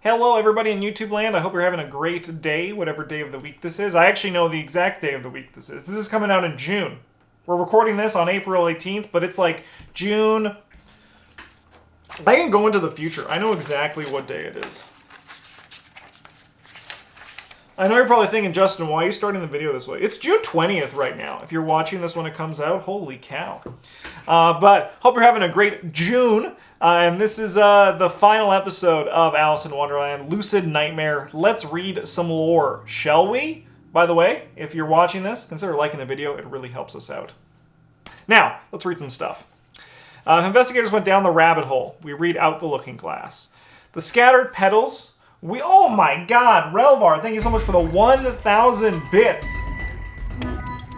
Hello everybody in YouTube land, I hope you're having a great day, whatever day of the week this is. I actually know the exact day of the week this is. This is coming out in June. We're recording this on April 18th, but it's like June... I can go into the future. I know exactly what day it is. I know you're probably thinking, Justin, why are you starting the video this way? It's June 20th right now. If you're watching this when it comes out, holy cow. But hope you're having a great June. And this is the final episode of Alice in Wonderland, Lucid Nightmare. Let's read some lore, shall we? By the way, if you're watching this, consider liking the video. It really helps us out. Now, let's read some stuff. Investigators went down the rabbit hole. We read out the looking glass. The scattered petals... Oh my god, Relvar, thank you so much for the 1,000 bits.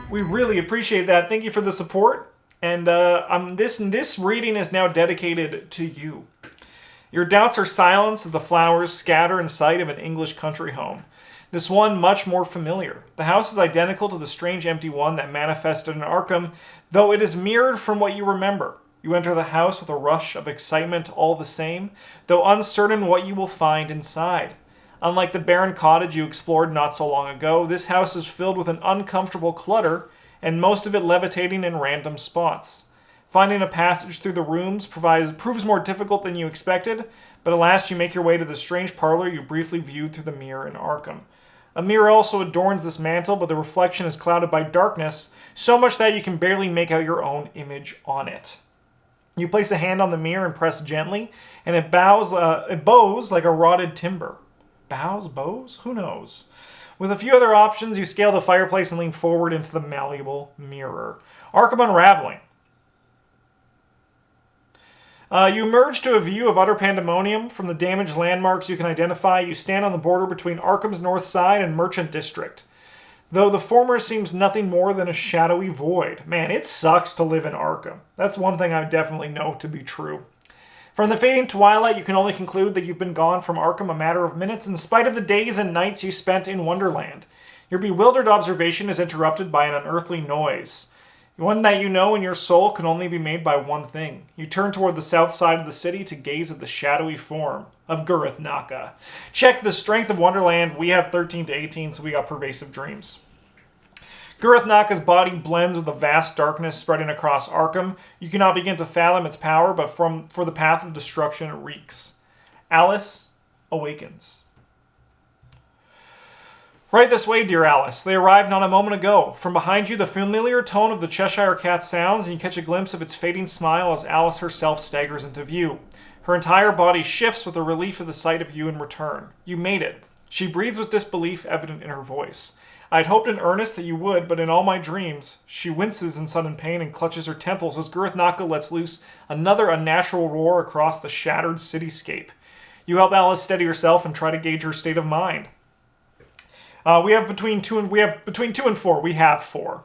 We really appreciate that. Thank you for the support. And this reading is now dedicated to you. Your doubts are silenced as the flowers scatter in sight of an English country home. This one much more familiar. The house is identical to the strange empty one that manifested in Arkham, though it is mirrored from what you remember. You enter the house with a rush of excitement all the same, though uncertain what you will find inside. Unlike the barren cottage you explored not so long ago, this house is filled with an uncomfortable clutter, and most of it levitating in random spots. Finding a passage through the rooms proves more difficult than you expected, but at last you make your way to the strange parlor you briefly viewed through the mirror in Arkham. A mirror also adorns this mantle, but the reflection is clouded by darkness, so much that you can barely make out your own image on it. You place a hand on the mirror and press gently, and it bows like a rotted timber. Bows? Who knows? With a few other options, you scale the fireplace and lean forward into the malleable mirror. Arkham unraveling. You emerge to a view of utter pandemonium. From the damaged landmarks you can identify, you stand on the border between Arkham's North Side and Merchant District. Though the former seems nothing more than a shadowy void. Man, it sucks to live in Arkham. That's one thing I definitely know to be true. From the fading twilight, you can only conclude that you've been gone from Arkham a matter of minutes in spite of the days and nights you spent in Wonderland. Your bewildered observation is interrupted by an unearthly noise. One that you know in your soul can only be made by one thing. You turn toward the south side of the city to gaze at the shadowy form of Gurith Naka. Check the strength of Wonderland. We have 13 to 18, so we got pervasive dreams. Gurith Naka's body blends with the vast darkness spreading across Arkham. You cannot begin to fathom its power, but for the path of destruction it reeks. Alice awakens. Right this way, dear Alice. They arrived not a moment ago. From behind you, the familiar tone of the Cheshire Cat sounds, and you catch a glimpse of its fading smile as Alice herself staggers into view. Her entire body shifts with the relief of the sight of you in return. You made it. She breathes with disbelief evident in her voice. I had hoped in earnest that you would, but in all my dreams... She winces in sudden pain and clutches her temples as Gurith Naka lets loose another unnatural roar across the shattered cityscape. You help Alice steady herself and try to gauge her state of mind. We have between 2 and 4. We have 4.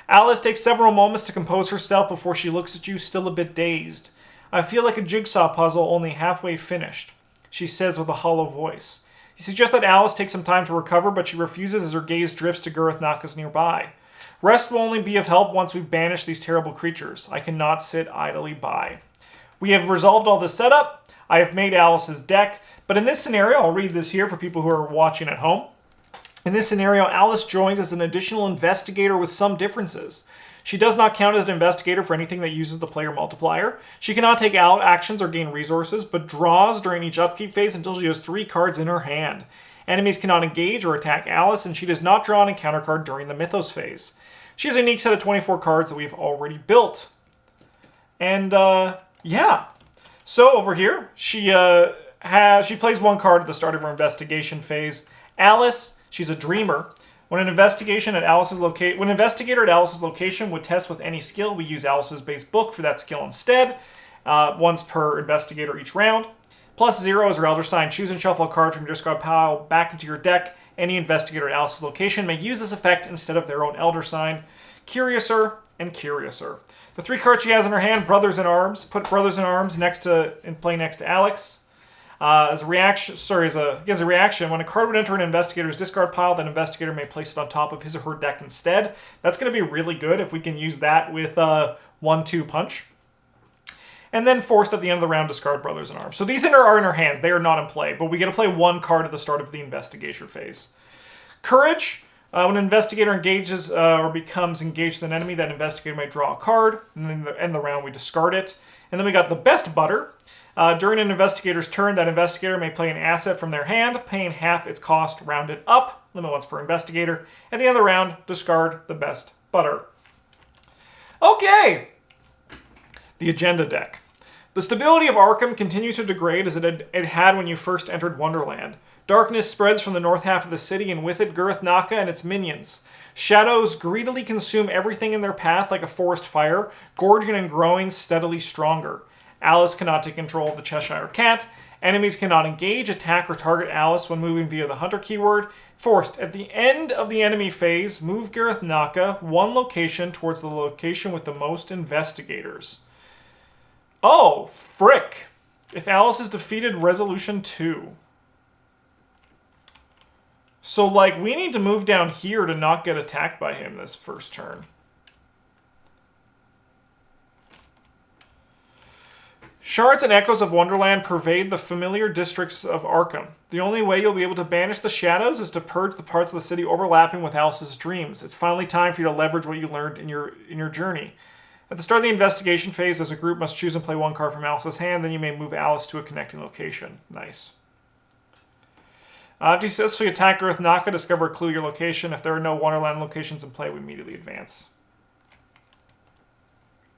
Alice takes several moments to compose herself before she looks at you, still a bit dazed. I feel like a jigsaw puzzle only halfway finished, she says with a hollow voice. You suggest that Alice take some time to recover, but she refuses as her gaze drifts to Gurith Naka's nearby. Rest will only be of help once we've banished these terrible creatures. I cannot sit idly by. We have resolved all the setup. I have made Alice's deck, but in this scenario, I'll read this here for people who are watching at home. In this scenario, Alice joins as an additional investigator with some differences. She does not count as an investigator for anything that uses the player multiplier. She cannot take out actions or gain resources, but draws during each upkeep phase until she has 3 cards in her hand. Enemies cannot engage or attack Alice, and she does not draw an encounter card during the Mythos phase. She has a unique set of 24 cards that we've already built. And, yeah. So, over here, she plays 1 card at the start of her investigation phase. Alice, she's a dreamer. When an investigator at Alice's location would test with any skill, we use Alice's base book for that skill instead, once per investigator each round. +0 is her elder sign. Choose and shuffle a card from your discard pile back into your deck. Any investigator at Alice's location may use this effect instead of their own elder sign. Curiouser and Curiouser. The 3 cards she has in her hand, Brothers in Arms. Put Brothers in Arms and play next to Alex. As a reaction, when a card would enter an investigator's discard pile, that investigator may place it on top of his or her deck instead. That's going to be really good if we can use that with 1-2 punch. And then forced at the end of the round, discard Brothers in Arms. So these are in our hands. They are not in play, but we get to play one card at the start of the investigation phase. Courage. When an investigator engages or becomes engaged with an enemy, that investigator may draw a card. And then at the end of the round, we discard it. And then we got the Best Butter. During an investigator's turn, that investigator may play an asset from their hand, paying half its cost rounded up. Limit once per investigator. At the end of the round, discard the Best Butter. Okay. The agenda deck. The stability of Arkham continues to degrade as it had when you first entered Wonderland. Darkness spreads from the north half of the city, and with it, Garth Naka and its minions. Shadows greedily consume everything in their path like a forest fire, gorging and growing steadily stronger. Alice cannot take control of the Cheshire Cat. Enemies cannot engage, attack, or target Alice when moving via the Hunter keyword. Forced. At the end of the enemy phase, move Garth Naka one location towards the location with the most investigators. Oh, frick. If Alice is defeated, resolution 2. So, like, we need to move down here to not get attacked by him this first turn. Shards and echoes of Wonderland pervade the familiar districts of Arkham. The only way you'll be able to banish the shadows is to purge the parts of the city overlapping with Alice's dreams. It's finally time for you to leverage what you learned in your journey. At the start of the investigation phase, as a group must choose and play one card from Alice's hand, then you may move Alice to a connecting location. Nice. If you successfully attack Garth Naka, discover a clue your location. If there are no Wonderland locations in play, we immediately advance.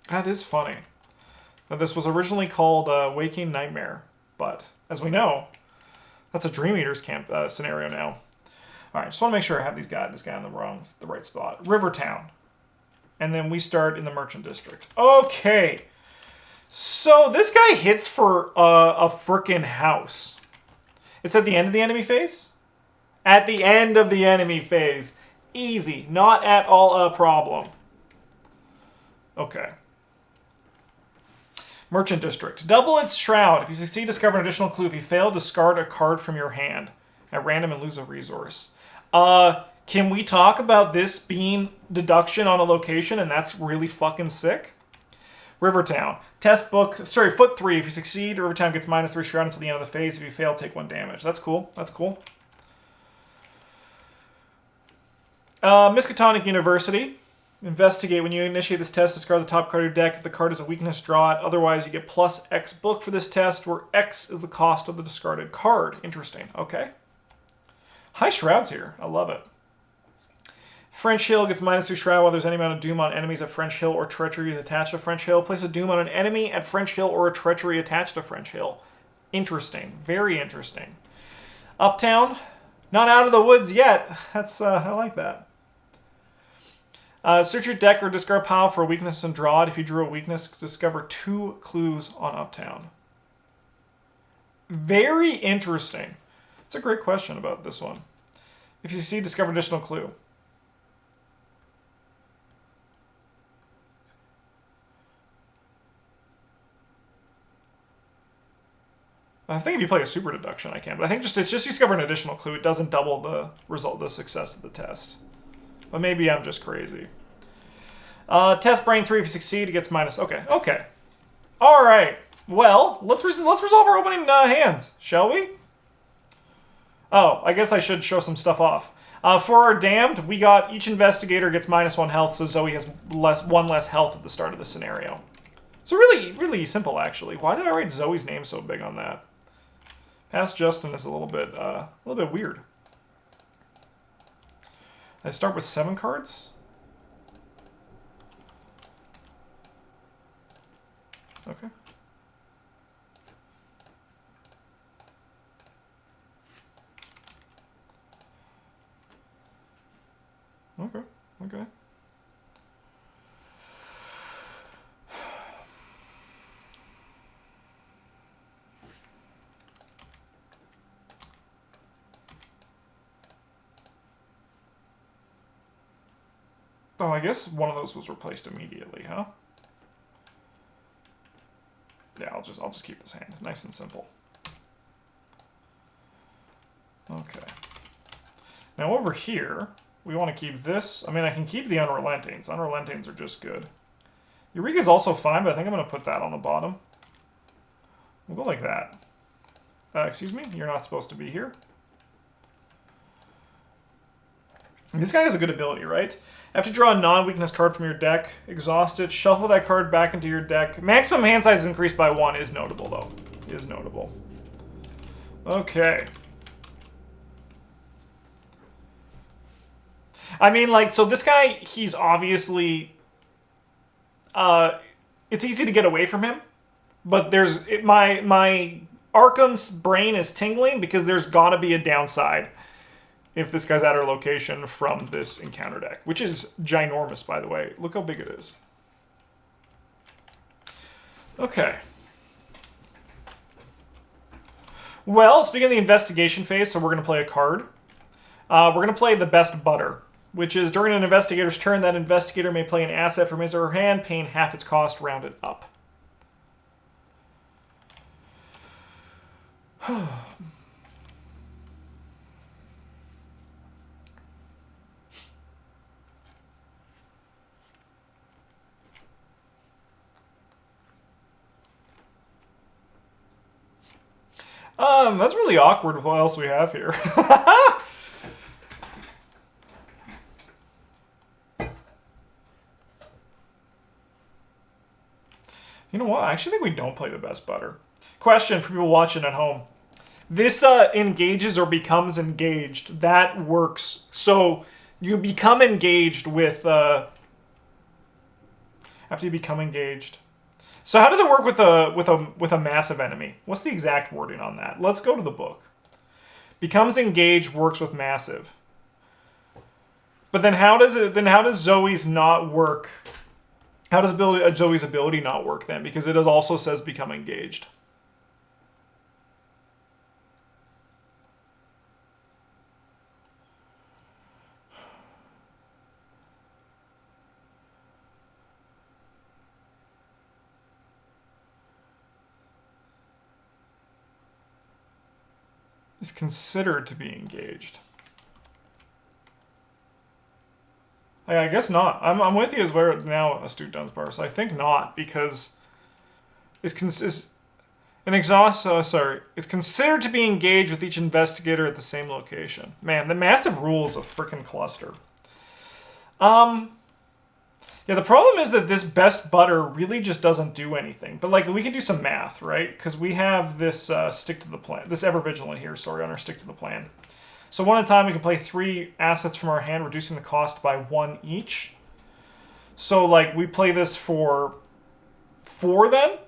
That is funny. Now, this was originally called Waking Nightmare, but as we know, that's a Dream Eater's camp scenario now. All right, just want to make sure I have this guy in the right spot. Rivertown. And then we start in the Merchant District. Okay. So this guy hits for a frickin' house. It's at the end of the enemy phase? At the end of the enemy phase. Easy. Not at all a problem. Okay. Merchant District. Double its shroud. If you succeed, discover an additional clue. If you fail, discard a card from your hand at random and lose a resource. Can we talk about this being deduction on a location, and that's really fucking sick? Rivertown. Foot 3. If you succeed, Rivertown gets -3 shroud until the end of the phase. If you fail, take 1 damage. That's cool. That's cool. Miskatonic University. Investigate. When you initiate this test, discard the top card of your deck. If the card is a weakness, draw it. Otherwise, you get +X book for this test, where X is the cost of the discarded card. Interesting. Okay. High shrouds here. I love it. French Hill gets -3 shroud while there's any amount of doom on enemies at French Hill or treachery is attached to French Hill. Place a doom on an enemy at French Hill or a treachery attached to French Hill. Interesting. Very interesting. Uptown. Not out of the woods yet. That's I like that. Search your deck or discard pile for a weakness and draw it. If you drew a weakness, discover 2 clues on Uptown. Very interesting. It's a great question about this one. If you see, discover additional clue. I think if you play a super deduction, I can. But I think it's just discover an additional clue. It doesn't double the success of the test. But maybe I'm just crazy. Test brain 3. If you succeed, it gets -. Okay. All right. Well, let's resolve our opening hands, shall we? Oh, I guess I should show some stuff off. For our damned, we got each investigator gets -1 health, so Zoe has 1 less health at the start of the scenario. So really, really simple, actually. Why did I write Zoe's name so big on that? Past Justin is a little bit weird. I start with 7 cards. Okay. Okay. Oh, I guess one of those was replaced immediately, huh? Yeah, I'll just keep this hand. Nice and simple. Okay. Now over here, we want to keep this. I mean, I can keep the Unrelentings. Unrelentings are just good. Eureka's also fine, but I think I'm going to put that on the bottom. We'll go like that. Excuse me, you're not supposed to be here. This guy has a good ability, right? After you draw a non-weakness card from your deck, exhaust it, shuffle that card back into your deck. Maximum hand size is increased by 1 is notable, though. Is notable. Okay. I mean, like, so this guy, he's obviously... it's easy to get away from him, but there's... my Arkham's brain is tingling because there's gotta be a downside if this guy's at our location from this encounter deck, which is ginormous, by the way. Look how big it is. Okay. Well, speaking of the investigation phase, so we're going to play a card. We're going to play the Best Butter, which is during an investigator's turn, that investigator may play an asset from his or her hand, paying half its cost rounded up. That's really awkward with what else we have here. You know what? I actually think we don't play the Best Butter. Question for people watching at home. This engages or becomes engaged. That works. So you become engaged with... after you become engaged... So how does it work with a massive enemy? What's the exact wording on that? Let's go to the book. Becomes engaged, works with massive. But then how does Zoe's not work? How does Zoe's ability not work then? Because it also says become engaged. Is considered to be engaged. I guess not. I'm with you as where now, Astute Dunsparce. I think not, because it's considered to be engaged with each investigator at the same location. Man, the massive rule is a freaking cluster. Yeah, the problem is that this Best Butter really just doesn't do anything. But, like, we can do some math, right? Because we have this stick to the plan. This Ever Vigilant here, sorry, on our stick to the plan. So one at a time, we can play 3 assets from our hand, reducing the cost by 1 each. So, like, we play this for 4 then?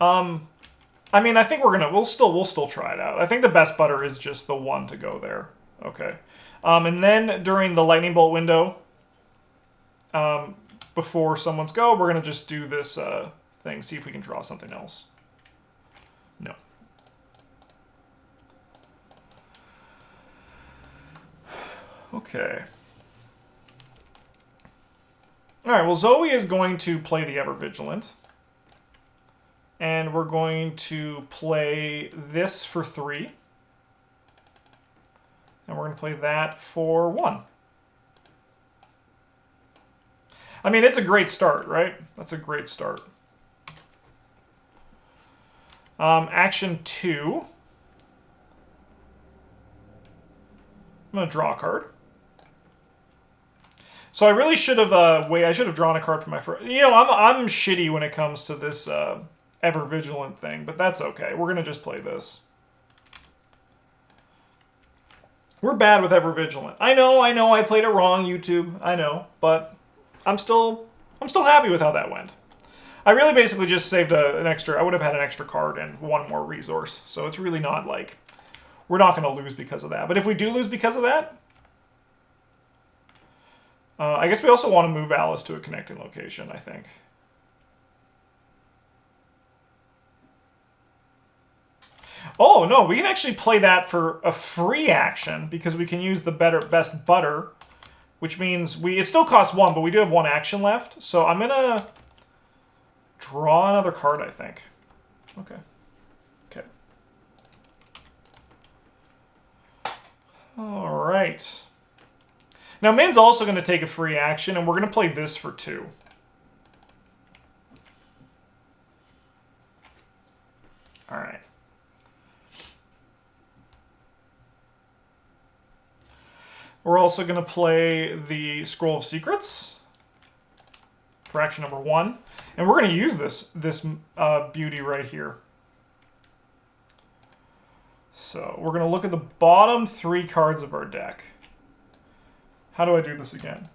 I mean, I think we'll still try it out. I think the Best Butter is just the one to go there. Okay. And then during the lightning bolt window, before someone's go, we're going to just do this thing, see if we can draw something else. No. Okay. Alright, well, Zoe is going to play the Ever Vigilant. And we're going to play this for 3. And we're going to play that for 1. I mean, it's a great start, right? That's a great start. Action 2. I'm going to draw a card. So I really should have I should have drawn a card for my first. You know, I'm shitty when it comes to this Ever Vigilant thing, but that's okay. We're going to just play this. We're bad with Ever Vigilant. I know, I played it wrong, YouTube. I know, but I'm still happy with how that went. I really basically just saved an extra. I would have had an extra card and 1 more resource, so it's really not like we're not going to lose because of that. But if we do lose because of that, I guess we also want to move Alice to a connecting location, I think. Oh, no, we can actually play that for a free action because we can use the Best Butter, which means it still costs 1, but we do have 1 action left. So I'm going to draw another card, I think. Okay. Okay. All right. Now, Min's also going to take a free action, and we're going to play this for 2. We're also going to play the Scroll of Secrets for action number 1. And we're going to use this beauty right here. So we're going to look at the bottom 3 cards of our deck. How do I do this again?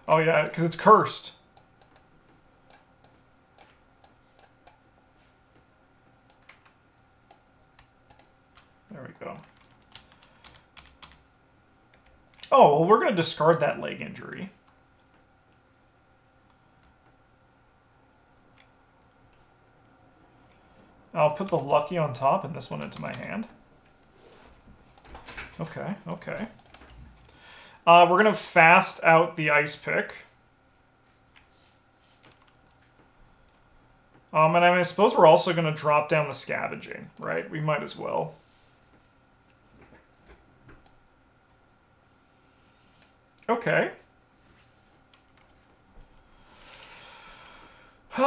Oh yeah, because it's cursed. There we go. Oh, well, we're going to discard that leg injury. I'll put the lucky on top and this one into my hand. Okay, okay. We're going to fast out the ice pick. And I suppose we're also going to drop down the scavenging, right? We might as well. Okay. All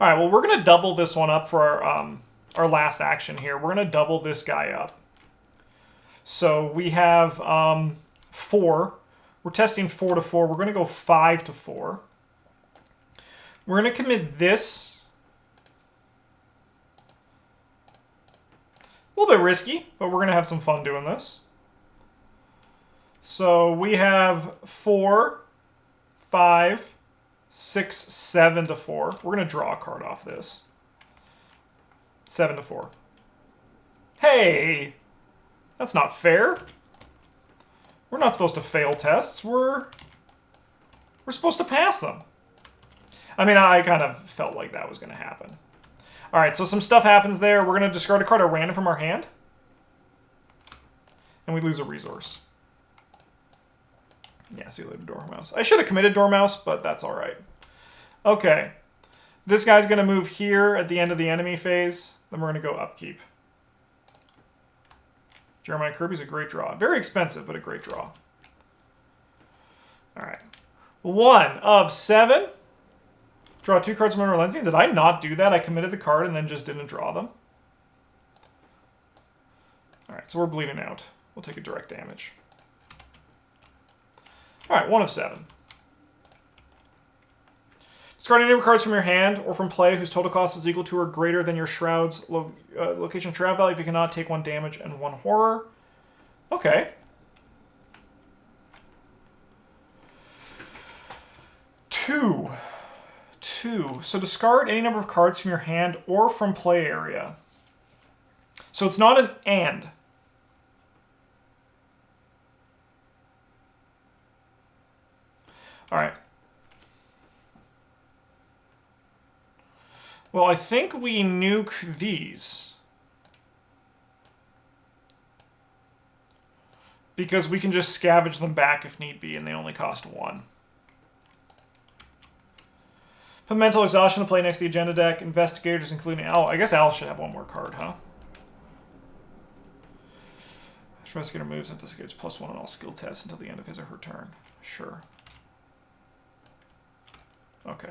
right, well, we're going to double this one up for our last action here. We're going to double this guy up. So we have 4. We're testing 4 to 4. We're going to go 5 to 4. We're going to commit this. A little bit risky, but we're going to have some fun doing this. So we have 4, 5, 6, 7 to 4. We're going to draw a card off this. 7 to 4. Hey! That's not fair. We're not supposed to fail tests. We're supposed to pass them. I mean, I kind of felt like that was going to happen. All right, so some stuff happens there. We're going to discard a card at random from our hand. And we lose a resource. Yeah, see you later, Dormouse. I should have committed Dormouse, but that's all right. Okay. This guy's going to move here at the end of the enemy phase. Then we're going to go upkeep. Jeremiah Kirby's a great draw. Very expensive, but a great draw. All right. 1 of 7. Draw 2 cards from Unrelenting. Did I not do that? I committed the card and then just didn't draw them. All right, so we're bleeding out. We'll take a direct damage. All right, 1 of 7. Discard any number of cards from your hand or from play whose total cost is equal to or greater than your Shroud's location Shroud value if you cannot take 1 damage and 1 horror. Okay. 2. So discard any number of cards from your hand or from play area. So it's not an and. All right. Well, I think we nuke these. Because we can just scavenge them back if need be, and they only cost 1. Put mental exhaustion to play next to the agenda deck. Investigators, including Al. I guess Al should have 1 more card, huh? Investigator moves. Investigators +1 on all skill tests until the end of his or her turn. Sure. Okay.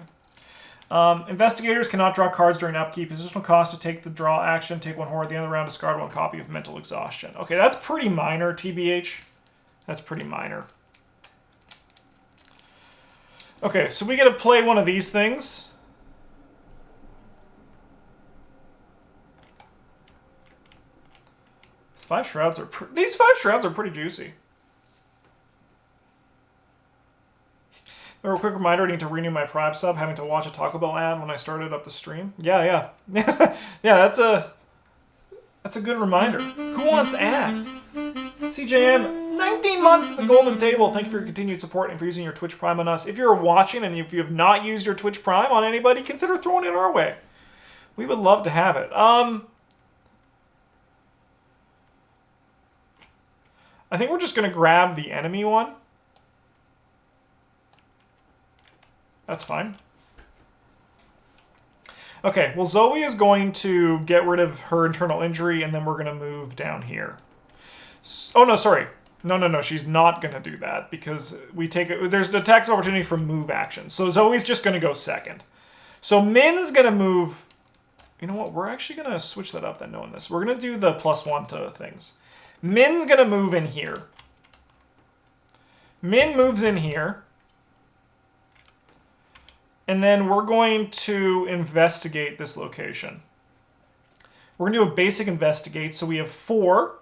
Investigators cannot draw cards during upkeep. Additional cost to take the draw action. Take 1 horror at the end of the round. Discard 1 copy of mental exhaustion. Okay, that's pretty minor, TBH. That's pretty minor. Okay, so we get to play one of these things. These 5 shrouds are pretty juicy. A real quick reminder, I need to renew my Prime sub, having to watch a Taco Bell ad when I started up the stream. Yeah. Yeah, that's a good reminder. Who wants ads? CJM, 19 months at the golden table. Thank you for your continued support and for using your Twitch Prime on us. If you're watching and if you have not used your Twitch Prime on anybody, consider throwing it our way. We would love to have it. I think we're just going to grab the enemy one. That's fine. Okay, well, Zoe is going to get rid of her internal injury, and then we're going to move down here. Oh, no, sorry. No, she's not going to do that, because we take it. There's an attacks opportunity for move action. So Zoe's just going to go second. So Min's going to move... You know what? We're actually going to switch that up then, knowing this. We're going to do the +1 to things. Min's going to move in here. Min moves in here. And then we're going to investigate this location. We're going to do a basic investigate. So we have 4,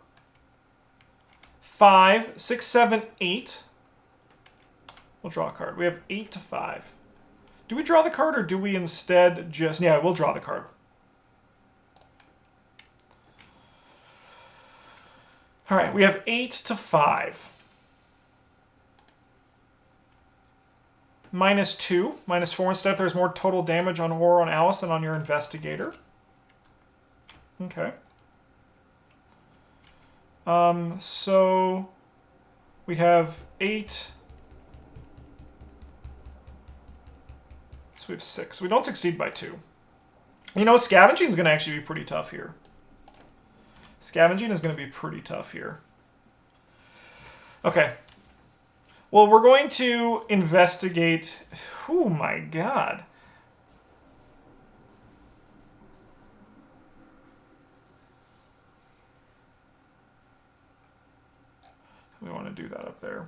5, 6, 7, 8. We'll draw a card. We have 8 to 5. Do we draw the card or do we instead just... Yeah, we'll draw the card. All right, we have 8 to 5. -2, -4 instead if there's more total damage on Horror on Alice than on your investigator. Okay. So we have 8. So we have 6. We don't succeed by 2. You know, scavenging is going to actually be pretty tough here. Scavenging is going to be pretty tough here. Okay. Well, we're going to investigate... Oh, my God. We want to do that up there.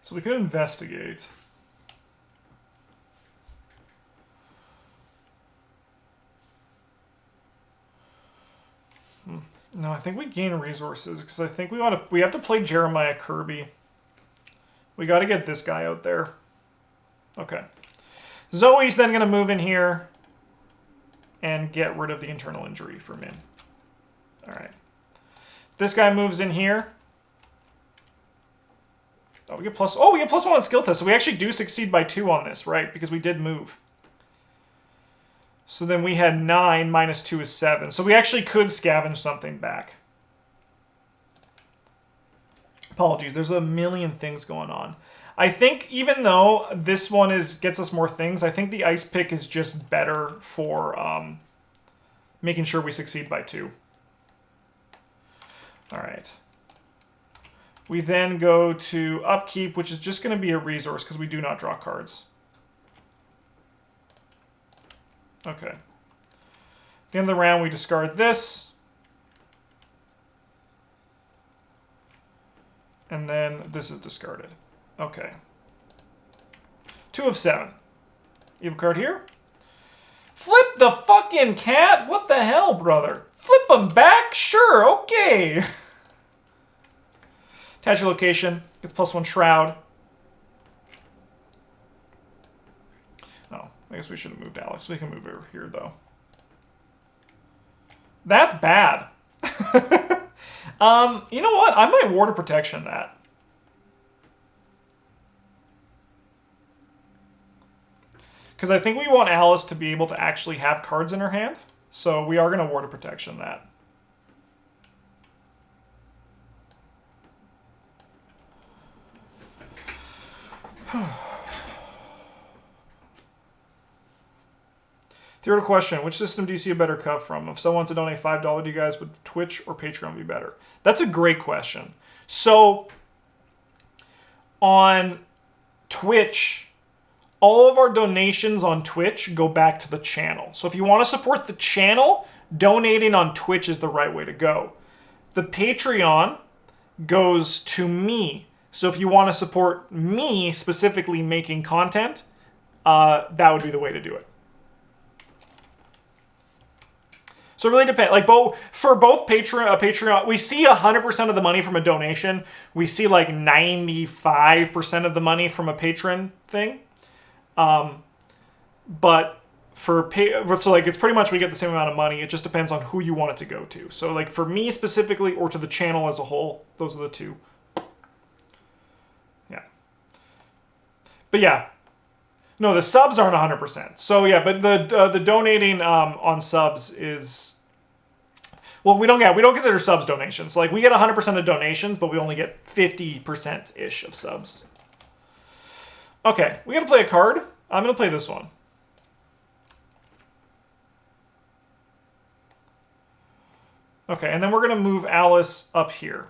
So we could investigate. No, I think we gain resources because I think we have to play Jeremiah Kirby. We got to get this guy out there. Okay. Zoe's then going to move in here and get rid of the internal injury for Min. All right. This guy moves in here. Oh, we get +1 on skill test. So we actually do succeed by 2 on this, right? Because we did move. So then we had 9, -2 is 7. So we actually could scavenge something back. Apologies, there's a million things going on. I think even though this one gets us more things, I think the ice pick is just better for making sure we succeed by 2. All right. We then go to upkeep, which is just going to be a resource because we do not draw cards. Okay. At the end of the round, we discard this. And then this is discarded. Okay. 2 of 7. You have a card here? Flip the fucking cat? What the hell, brother? Flip them back? Sure, okay. Attach your location. Gets +1 shroud. Oh, I guess we should have moved Alex. We can move over here, though. That's bad. You know what? I might Ward of Protection that. Because I think we want Alice to be able to actually have cards in her hand. So we are going to Ward of Protection that. Theoretical question, which system do you see a better cut from? If someone wanted to donate $5 to you guys, would Twitch or Patreon be better? That's a great question. So, on Twitch, all of our donations on Twitch go back to the channel. So if you want to support the channel, donating on Twitch is the right way to go. The Patreon goes to me. So if you want to support me specifically making content, that would be the way to do it. So it really depends. Like for both Patreon, we see 100% of the money from a donation. We see like 95% of the money from a patron thing. But so like it's pretty much we get the same amount of money. It just depends on who you want it to go to. So like for me specifically or to the channel as a whole, those are the two. Yeah. But yeah. No, the subs aren't 100%. So yeah, but the donating on subs is, well, we don't consider subs donations. Like we get 100% of donations, but we only get 50% ish of subs. Okay, we gotta play a card. I'm gonna play this one. Okay, and then we're gonna move Alice up here.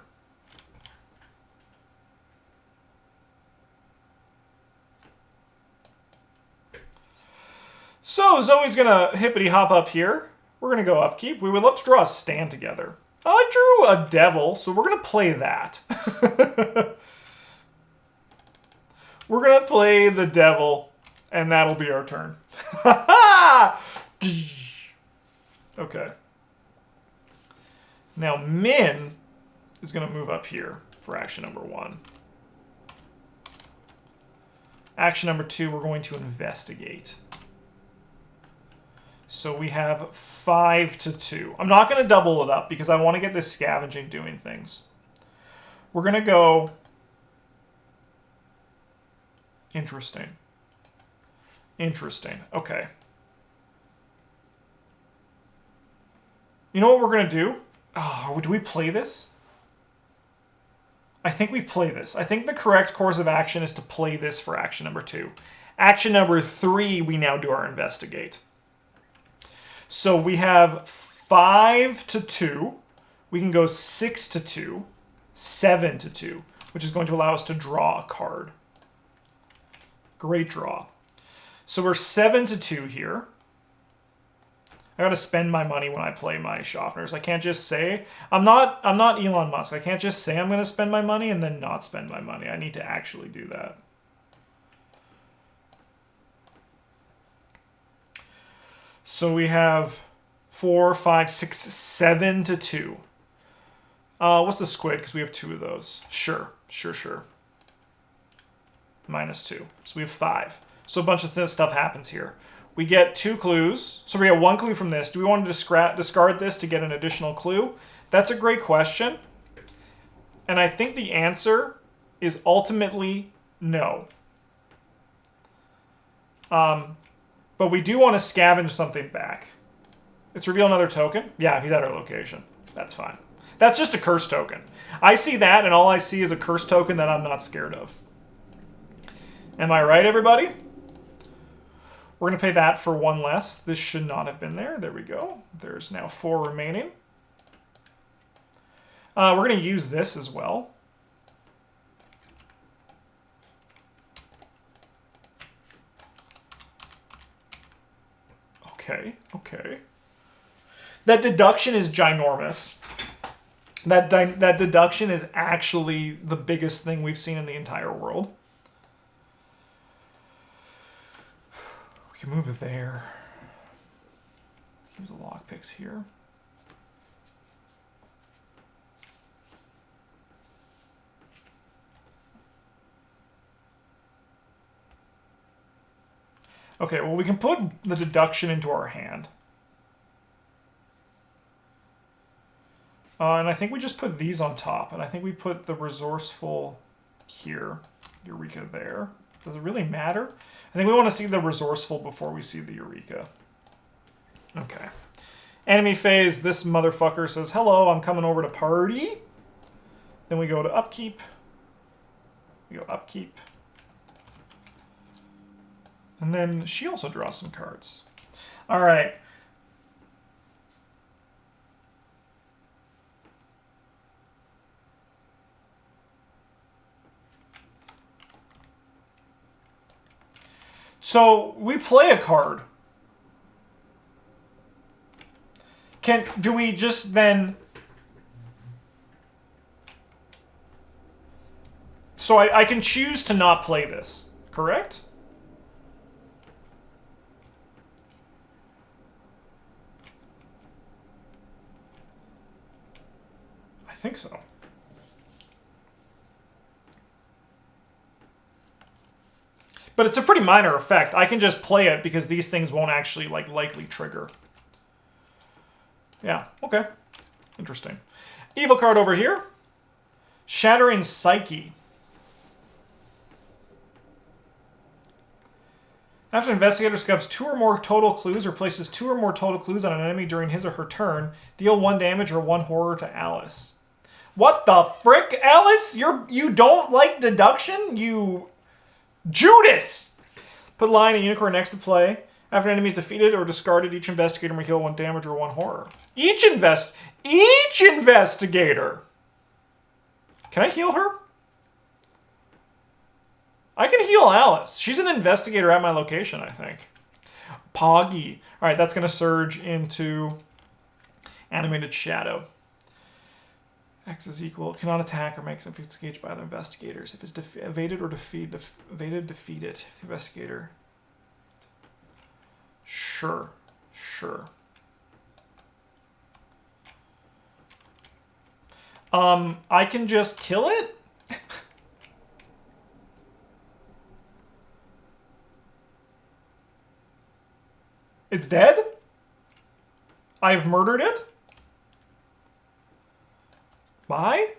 So Zoe's gonna hippity hop up here. We're gonna go upkeep. We would love to draw a stand together. I drew a devil, so we're gonna play that. We're gonna play the devil, and that'll be our turn. Okay. Now Min is gonna move up here for action number 1. Action number 2, we're going to investigate. So we have 5 to 2. I'm not going to double it up because I want to get this scavenging doing things. We're going to go... Interesting. Interesting. Okay. You know what we're going to do? Oh, do we play this? I think we play this. I think the correct course of action is to play this for action number 2. Action number 3, we now do our investigate. So we have 5 to 2. We can go 6 to 2, 7 to 2, which is going to allow us to draw a card. Great draw. So we're 7 to 2 here. I gotta spend my money when I play my Schaffners. I can't just say I'm not Elon Musk. I can't just say I'm gonna spend my money and then not spend my money. I need to actually do that. So we have 4, 5, 6, 7 to 2. What's the squid? Because we have 2 of those. Sure. -2. So we have 5. So a bunch of stuff happens here. We get 2 clues. So we get 1 clue from this. Do we want to discard this to get an additional clue? That's a great question. And I think the answer is ultimately no. But we do want to scavenge something back. Let's reveal another token. Yeah, if he's at our location. That's fine. That's just a curse token. I see that, and all I see is a curse token that I'm not scared of. Am I right, everybody? We're going to pay that for 1 less. This should not have been there. There we go. There's now 4 remaining. We're going to use this as well. Okay. That deduction is ginormous. That deduction is actually the biggest thing we've seen in the entire world. We can move it there. Use the lockpicks here. Okay, well, we can put the deduction into our hand. And I think we just put these on top. And I think we put the resourceful here. Eureka there. Does it really matter? I think we want to see the resourceful before we see the Eureka. Okay. Enemy phase, this motherfucker says, hello, I'm coming over to party. Then we go to upkeep. We go upkeep. And then she also draws some cards. All right. So we play a card. Do we just then... So I can choose to not play this, correct? I think so. But it's a pretty minor effect. I can just play it because these things won't actually likely trigger. Yeah, okay. Interesting. Evil card over here. Shattering Psyche. After an investigator discovers 2 or more total clues or places 2 or more total clues on an enemy during his or her turn, deal 1 damage or 1 horror to Alice. What the frick, Alice? You don't like deduction? You Judas! Put Lion and Unicorn next to play. After an enemy is defeated or discarded, each investigator may heal 1 damage or 1 horror. Each investigator! Can I heal her? I can heal Alice. She's an investigator at my location, I think. Poggy. All right, that's going to surge into Animated Shadow. X is equal. Cannot attack or make something engaged by other investigators. If it's evaded or defeat it. Investigator. Sure. I can just kill it? It's dead? I've murdered it? Bye?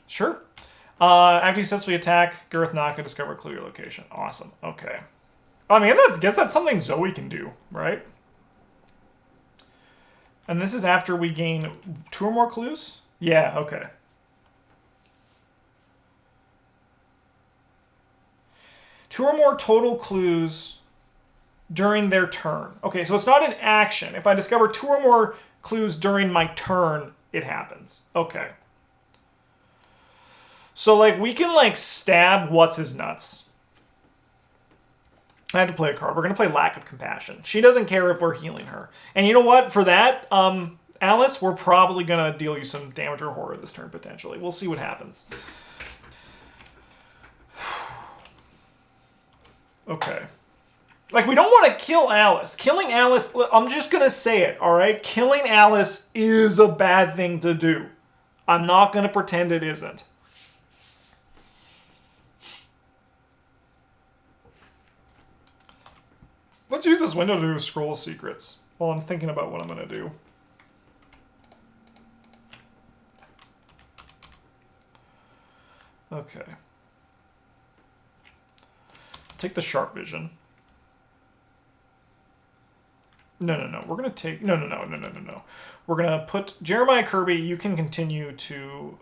Sure. After you successfully attack, Girth Naka, discover a clue your location. Awesome. Okay. I mean, I guess that's something Zoe can do, right? And this is after we gain 2 or more clues? Yeah, okay. Two or more total clues during their turn. Okay, so it's not an action. If I discover 2 or more clues during my turn, it happens. Okay. So, like, we can, like, stab what's-his-nuts. I have to play a card. We're going to play Lack of Compassion. She doesn't care if we're healing her. And you know what? For that, Alice, we're probably going to deal you some damage or horror this turn, potentially. We'll see what happens. Okay. Like, we don't want to kill Alice. Killing Alice, I'm just going to say it, all right? Killing Alice is a bad thing to do. I'm not going to pretend it isn't. Let's use this window to do scroll secrets while I'm thinking about what I'm going to do. Okay. Take the sharp vision. No. We're going to take... No. We're going to put... Jeremiah Kirby, you can continue to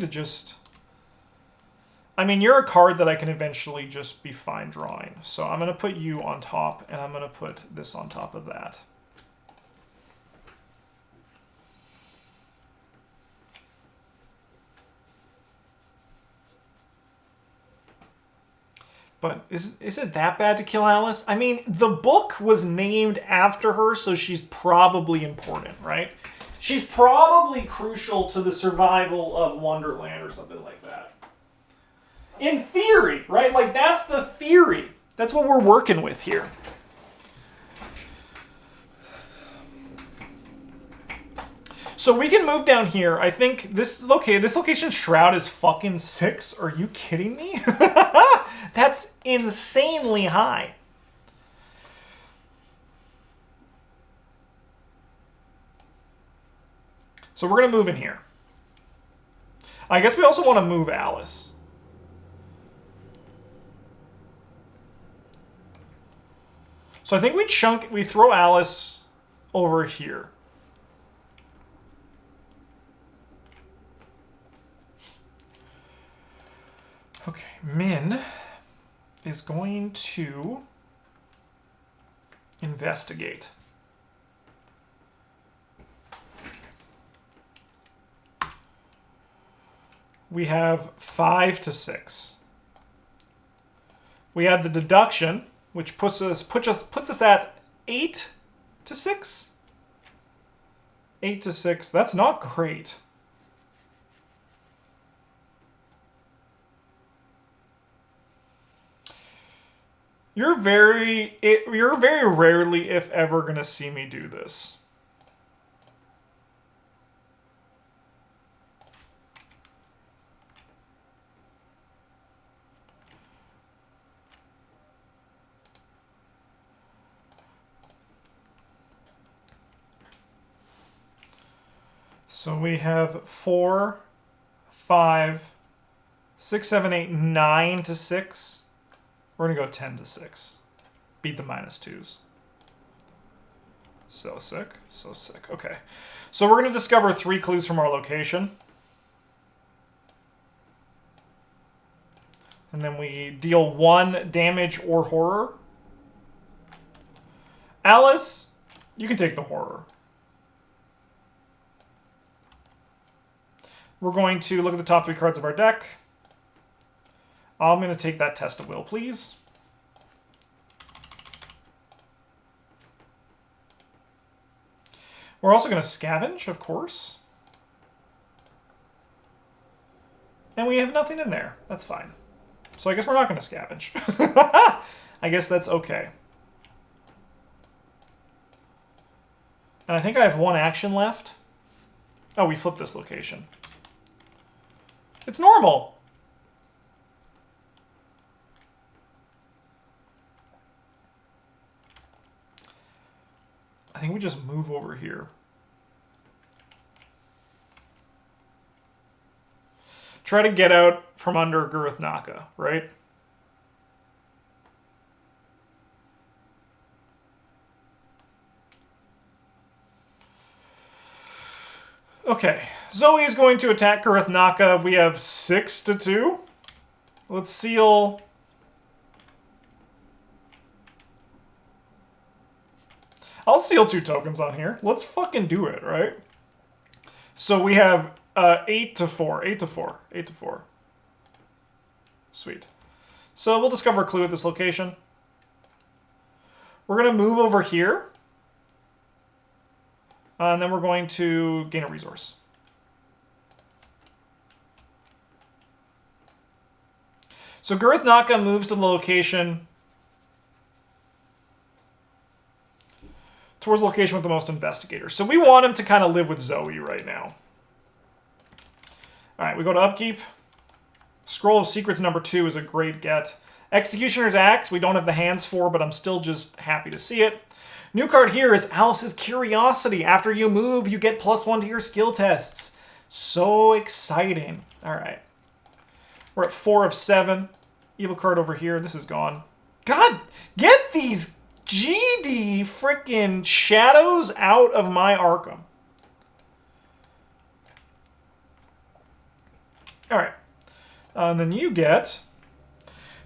just... I mean, you're a card that I can eventually just be fine drawing. So I'm going to put you on top, and I'm going to put this on top of that. But is it that bad to kill Alice? I mean, the book was named after her, so she's probably important, right? She's probably crucial to the survival of Wonderland or something like that. In theory, right? Like, that's the theory. That's what we're working with here. So we can move down here. I think this location Shroud is fucking 6. Are you kidding me? That's insanely high. So we're going to move in here. I guess we also want to move Alice. So I think we throw Alice over here. Okay, Min is going to investigate. We have 5 to 6. We had the deduction, which puts us at 8 to 6. 8 to 6. That's not great. You're very rarely, if ever, gonna see me do this. So we have 4, 5, 6, 7, 8, 9 to 6. We're going to go 10 to 6. Beat the -2s. So sick. So sick. Okay. So we're going to discover 3 clues from our location. And then we deal 1 damage or horror. Alice, you can take the horror. We're going to look at the top 3 cards of our deck. I'm going to take that test of will, please. We're also going to scavenge, of course. And we have nothing in there. That's fine. So I guess we're not going to scavenge. I guess that's okay. And I think I have 1 action left. Oh, we flipped this location. It's normal. I think we just move over here. Try to get out from under Gurith Naka, right? Okay, Zoe is going to attack Gurith Naka. We have 6 to 2. Let's seal. I'll seal 2 tokens on here. Let's fucking do it, right? So we have 8 to 4. 8 to 4. 8 to 4. Sweet. So we'll discover a clue at this location. We're going to move over here. And then we're going to gain a resource. So Gurith Naka moves to the location towards the location with the most investigators. So we want him to kind of live with Zoe right now. All right, we go to upkeep. Scroll of Secrets number 2 is a great get. Executioner's Axe, we don't have the hands for, but I'm still just happy to see it. New card here is Alice's Curiosity. After you move, you get +1 to your skill tests. So exciting. All right. We're at 4 of 7. Evil card over here. This is gone. God, get these GD frickin' shadows out of my Arkham. All right. And then you get...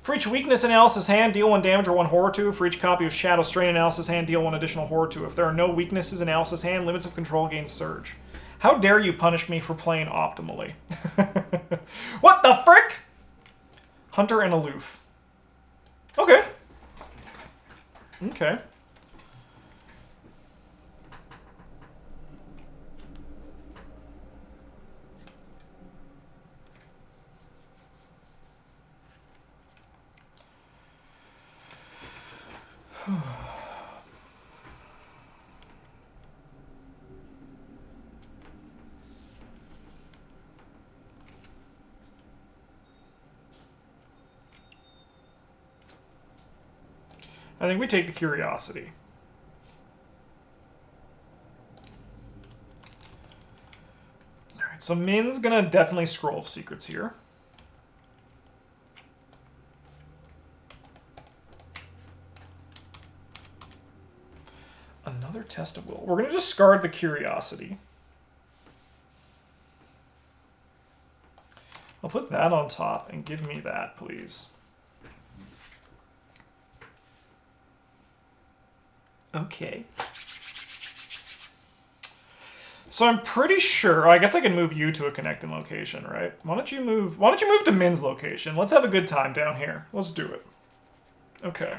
For each weakness in Alice's hand, deal 1 damage or 1 horror to. For each copy of Shadow Strain in Alice's hand, deal 1 additional horror to. If there are no weaknesses in Alice's hand, limits of control gain surge. How dare you punish me for playing optimally? What the frick? Hunter and Aloof. Okay. Okay. I think we take the Curiosity. Alright, so Min's gonna definitely Scroll of Secrets here. Another Test of Will. We're gonna discard the Curiosity. I'll put that on top and give me that, please. Okay. So I'm pretty sure, I guess I can move you to a connecting location, right? Why don't you move to Min's location? Let's have a good time down here. Let's do it. Okay.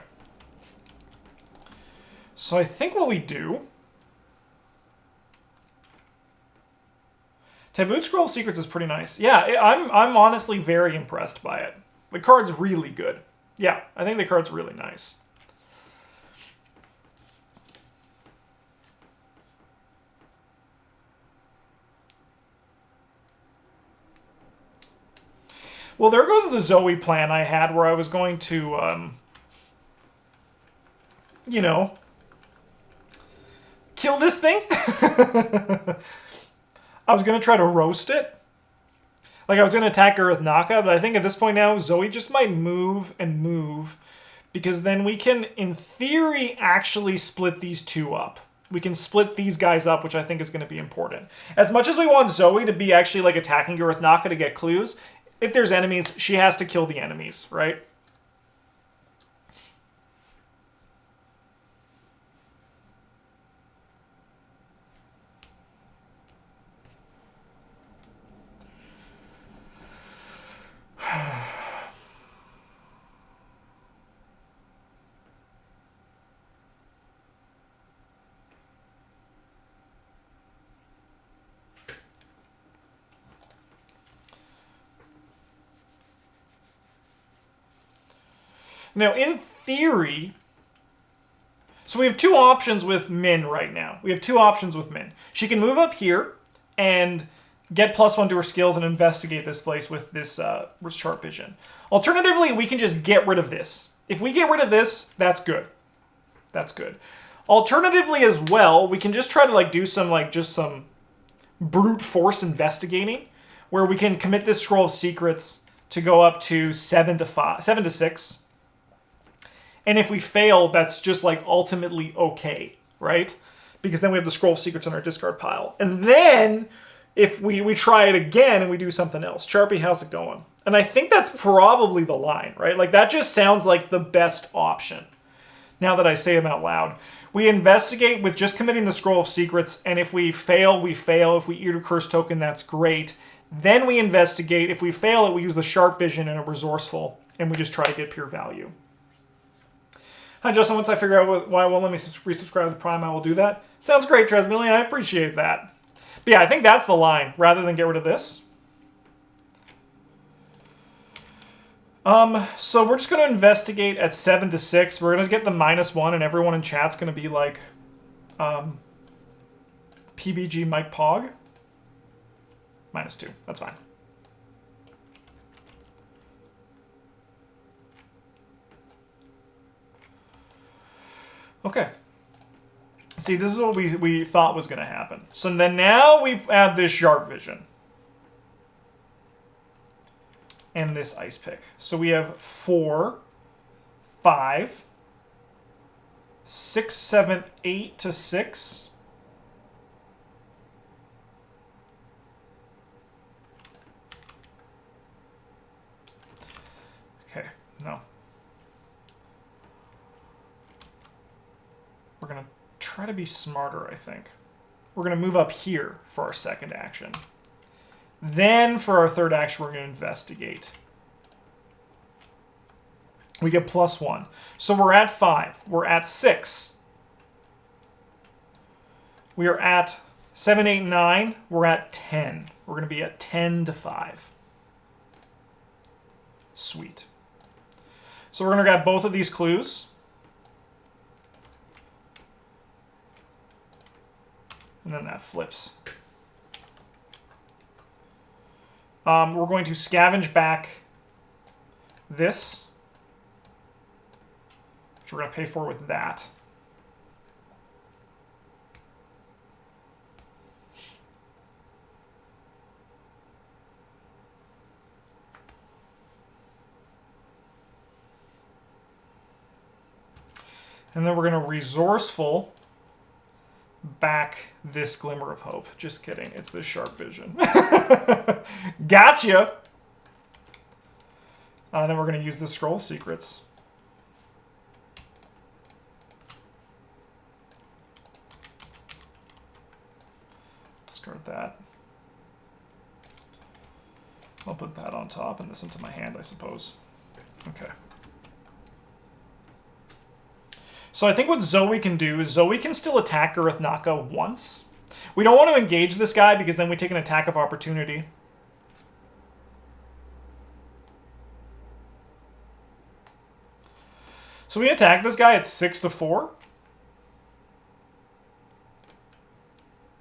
So I think what we do... Taboo Scroll of Secrets is pretty nice. Yeah, I'm honestly very impressed by it. The card's really good. Yeah, I think the card's really nice. Well, there goes the Zoe plan I had where I was going to, you know, kill this thing. I was going to try to roast it. Like, I was going to attack her with Naka, but I think at this point now, Zoe just might move and move, because then we can, in theory, actually split these two up. We can split these guys up, which I think is going to be important. As much as we want Zoe to be actually, like, attacking her with Naka to get clues, if there's enemies, she has to kill the enemies, right? Now, in theory, so we have two options with Min right now. We have two options with Min. She can move up here and get +1 to her skills and investigate this place with this sharp vision. Alternatively, we can just get rid of this. If we get rid of this, that's good. That's good. Alternatively as well, we can just try to like do some like just some brute force investigating, where we can commit this scroll of secrets to go up to 7 to 6. And if we fail, that's just like ultimately okay, right? Because then we have the scroll of secrets on our discard pile. And then if we try it again and we do something else. Sharpie, how's it going? And I think that's probably the line, right? Like that just sounds like the best option. Now that I say them out loud. We investigate with just committing the scroll of secrets, and if we fail, we fail. If we eat a curse token, that's great. Then we investigate. If we fail it, we use the sharp vision and a resourceful, and we just try to get pure value. Hi, Justin. Once I figure out why it won't let me resubscribe to the Prime, I will do that. Sounds great, Tresmillion. I appreciate that. But yeah, I think that's the line, rather than get rid of this. So we're just going to investigate at 7 to 6. We're going to get the -1, and everyone in chat's going to be like, PBG Mike Pog. -2. That's fine. Okay. See, this is what we thought was going to happen. So then now we add this sharp vision. And this ice pick. So we have 4, 5, 6, 7, 8 to 6. Okay, no. We're going to try to be smarter, I think. We're going to move up here for our second action. Then for our third action, we're going to investigate. We get +1. So we're at 5. We're at 6. We are at 7, 8, 9. We're at 10. We're going to be at 10 to 5. Sweet. So we're going to grab both of these clues. And then that flips. We're going to scavenge back this, which we're going to pay for with that. And then we're going to resourceful back this glimmer of hope. Just kidding. It's this sharp vision. Gotcha! Then we're going to use the scroll secrets. Discard that. I'll put that on top and this into my hand, I suppose. Okay. So I think what Zoe can do is Zoe can still attack Gareth Naka once. We don't want to engage this guy because then we take an attack of opportunity. So we attack this guy at 6 to 4.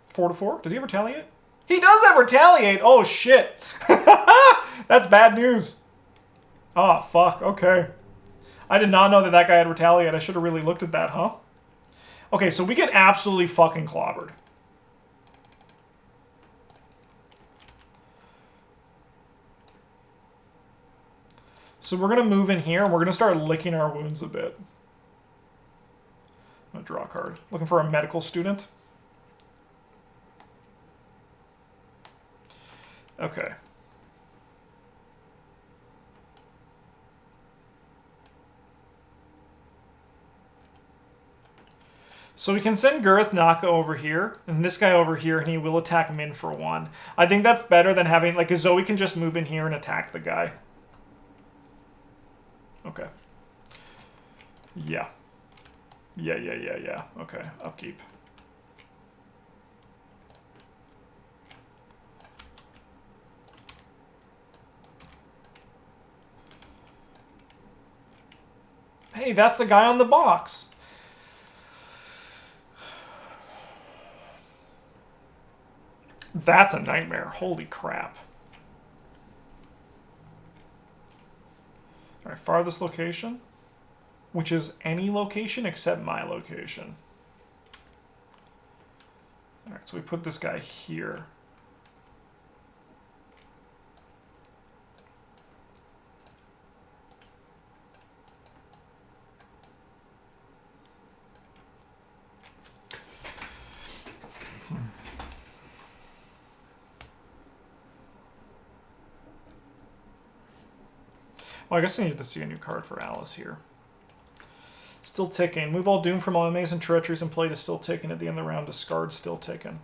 4 to 4. Does he have retaliate? He does have retaliate! Oh, shit. That's bad news. Oh, fuck. Okay. I did not know that that guy had retaliate. I should have really looked at that, huh? Okay, so we get absolutely fucking clobbered. So we're going to move in here, and we're going to start licking our wounds a bit. I'm going to draw a card. Looking for a medical student. Okay. So we can send Girth Naka over here, and this guy over here, and he will attack Min for 1. I think that's better than having, like, a Zoe can just move in here and attack the guy. Okay. Yeah. Yeah. Okay, upkeep. Hey, that's the guy on the box. That's a nightmare. Holy crap. All right, farthest location, which is any location except my location. All right, so we put this guy here. Well, I guess I need to see a new card for Alice here. Still ticking. Move all doom from all amazing treacheries and play to still ticking at the end of the round. Discard still ticking.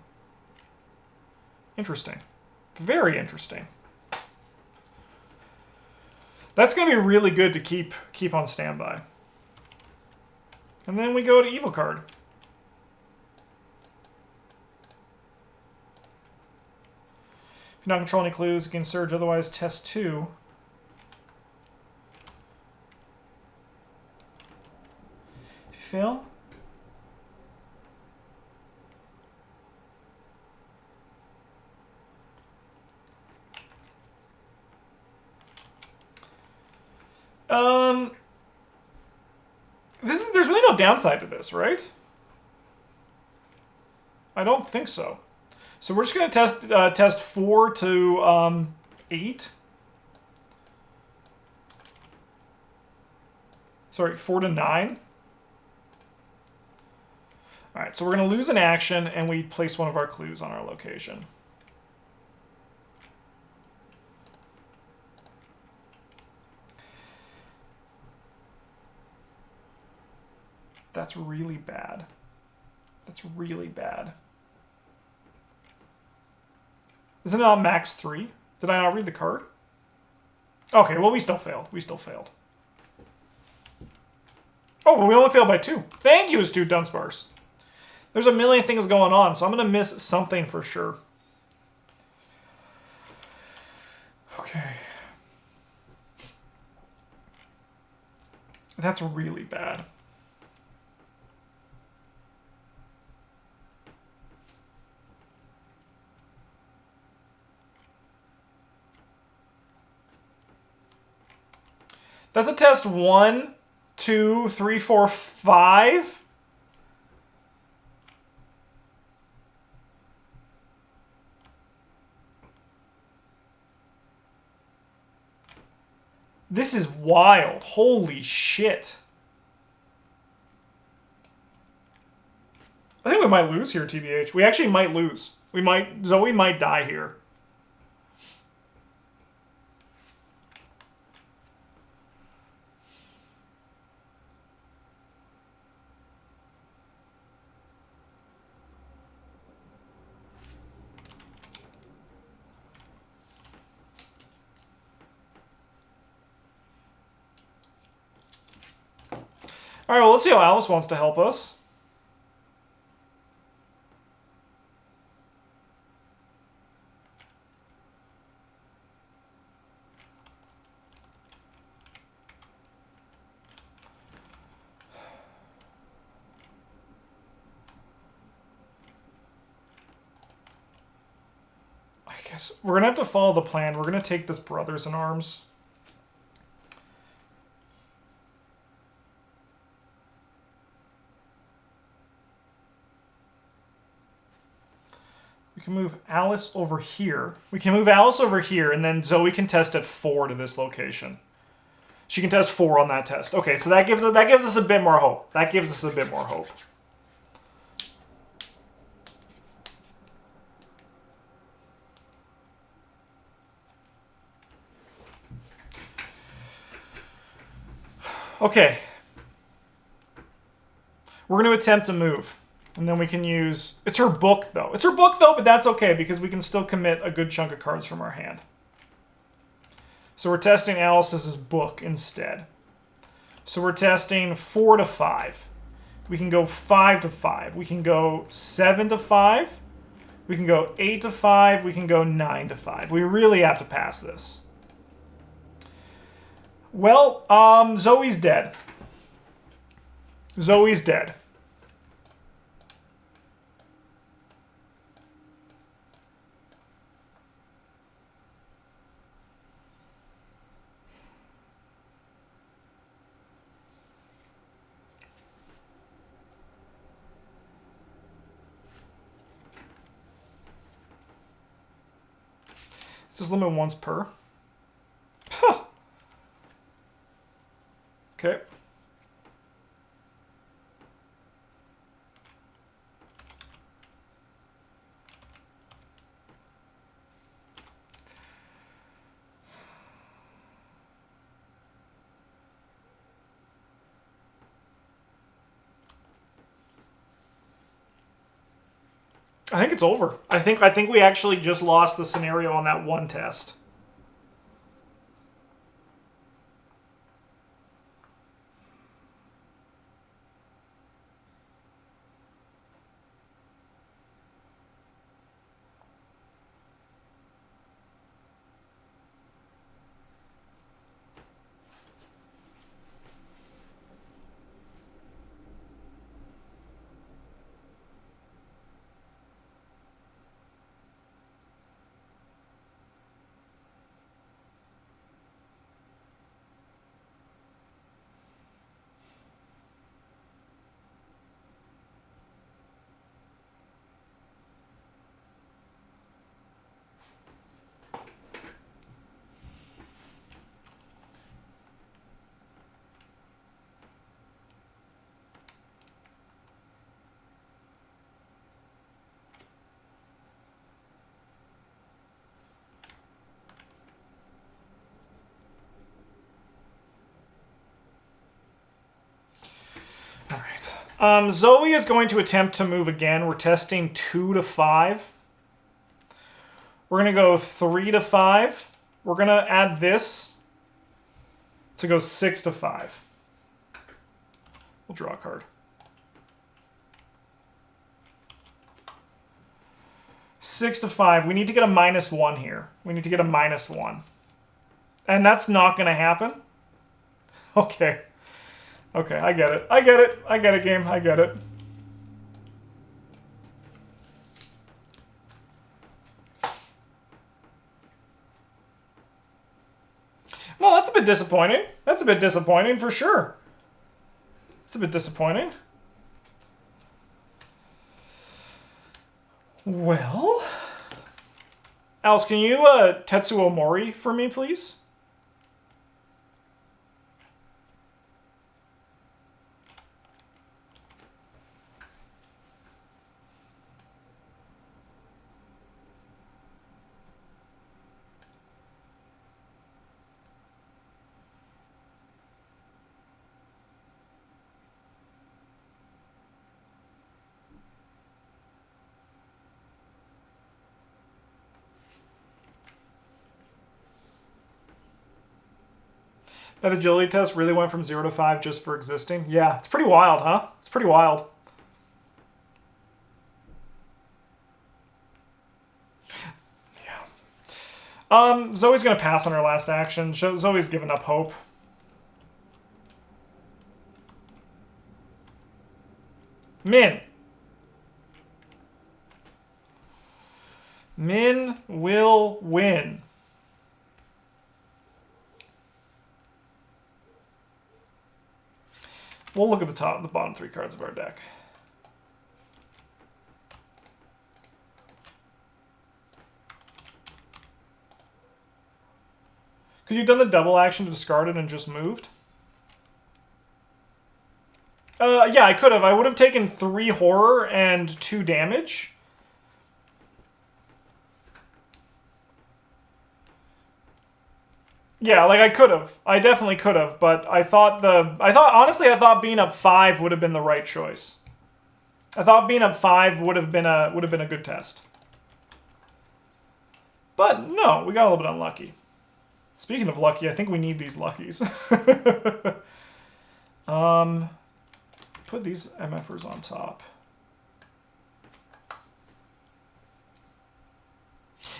Interesting. Very interesting. That's going to be really good to keep on standby. And then we go to evil card. If you don't control any clues, you can surge, otherwise test 2. Fail. There's really no downside to this, right? I don't think so. So we're just going to test 4 to 8. Sorry, 4 to 9. All right, so we're going to lose an action, and we place one of our clues on our location. That's really bad. That's really bad. Isn't it on max 3? Did I not read the card? Okay, well, we still failed. We still failed. Oh, well, we only failed by 2. Thank you, Astute Dunsparce. There's a million things going on, so I'm going to miss something for sure. Okay. That's really bad. That's a test 1, 2, 3, 4, 5. This is wild. Holy shit. I think we might lose here, TBH. We actually might lose. Zoe might die here. All right, well, let's see how Alice wants to help us. I guess we're going to have to follow the plan. We're going to take this Brothers in Arms. We can move Alice over here. We can move Alice over here, and then Zoe can test at 4 to this location. She can test 4 on that test. Okay, so that gives us a bit more hope. That gives us a bit more hope. Okay. We're going to attempt to move. And then we can use... It's her book, though. It's her book, though, but that's okay, because we can still commit a good chunk of cards from our hand. So we're testing Alice's book instead. So we're testing 4 to 5. We can go 5 to 5. We can go 7 to 5. We can go 8 to 5. We can go 9 to 5. We really have to pass this. Well, Zoe's dead. Zoe's dead. This is limit once per. Huh. Okay. I think it's over. I think we actually just lost the scenario on that one test. Zoe is going to attempt to move again. We're testing 2 to 5. We're going to go 3 to 5. We're going to add this to go 6 to 5. We'll draw a card. 6 to 5. We need to get a -1 here. We need to get a -1. And that's not going to happen. Okay. Okay, I get it. I get it. I get it, game. I get it. Well, that's a bit disappointing. That's a bit disappointing for sure. It's a bit disappointing. Well, Alice, can you Tetsuo Mori for me, please? That agility test really went from 0 to 5 just for existing? Yeah, it's pretty wild, huh? It's pretty wild. Yeah. Zoe's going to pass on her last action. Zoe's given up hope. Min. Min will win. We'll look at the bottom 3 cards of our deck. Could you have done the double action to discard it and just moved? Yeah, I could have. I would have taken 3 horror and 2 damage. Yeah, like I could have. I definitely could have, but honestly I thought being up 5 would have been the right choice. I thought being up 5 would have been a good test. But no, we got a little bit unlucky. Speaking of lucky, I think we need these luckies. Put these MFers on top.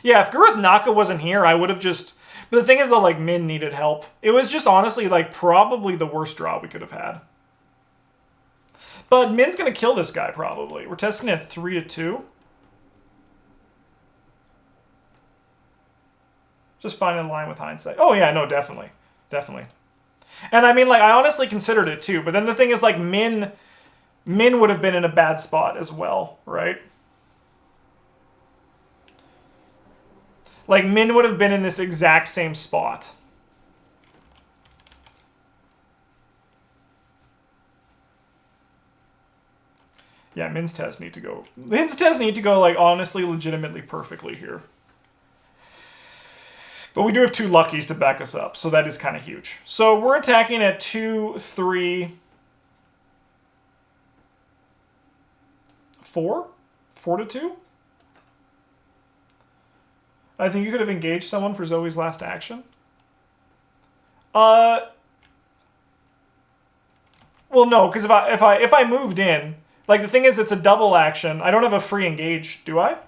Yeah, if Gurith Naka wasn't here, I would have just... But the thing is, though, like, Min needed help. It was just, honestly, like, probably the worst draw we could have had. But Min's going to kill this guy, probably. We're testing at 3-2. Just fine in line with hindsight. Oh, yeah, no, definitely. Definitely. And, I mean, like, I honestly considered it, too. But then the thing is, like, Min would have been in a bad spot as well, right? Like, Min would have been in this exact same spot. Yeah, Min's tests need to go... Min's tests need to go, like, honestly, legitimately perfectly here. But we do have 2 luckies to back us up, so that is kind of huge. So we're attacking at 2, 3, 4? 4-2? I think you could have engaged someone for Zoe's last action. Well, no, because if I moved in, like, the thing is, it's a double action. I don't have a free engage, do I?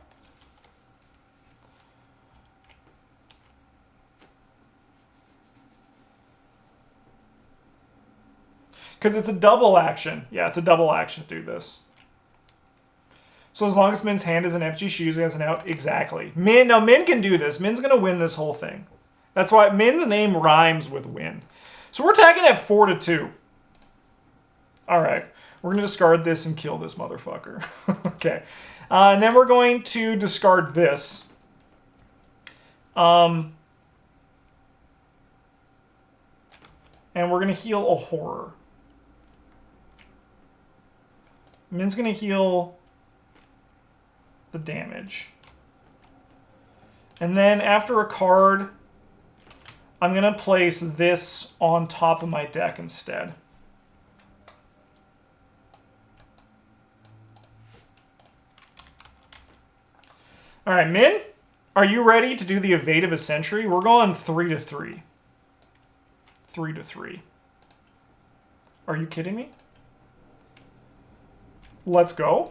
Because it's a double action. Yeah, it's a double action to do this. So as long as Min's hand isn't empty, she usually has an out. Exactly. Min can do this. Min's going to win this whole thing. That's why Min's name rhymes with win. So we're attacking at 4-2. All right. We're going to discard this and kill this motherfucker. Okay. And then we're going to discard this. And we're going to heal a horror. Min's going to heal the damage. And then after a card, I'm going to place this on top of my deck instead. All right, Min, are you ready to do the Evade of a Century? We're going 3-3. 3-3. Are you kidding me? Let's go.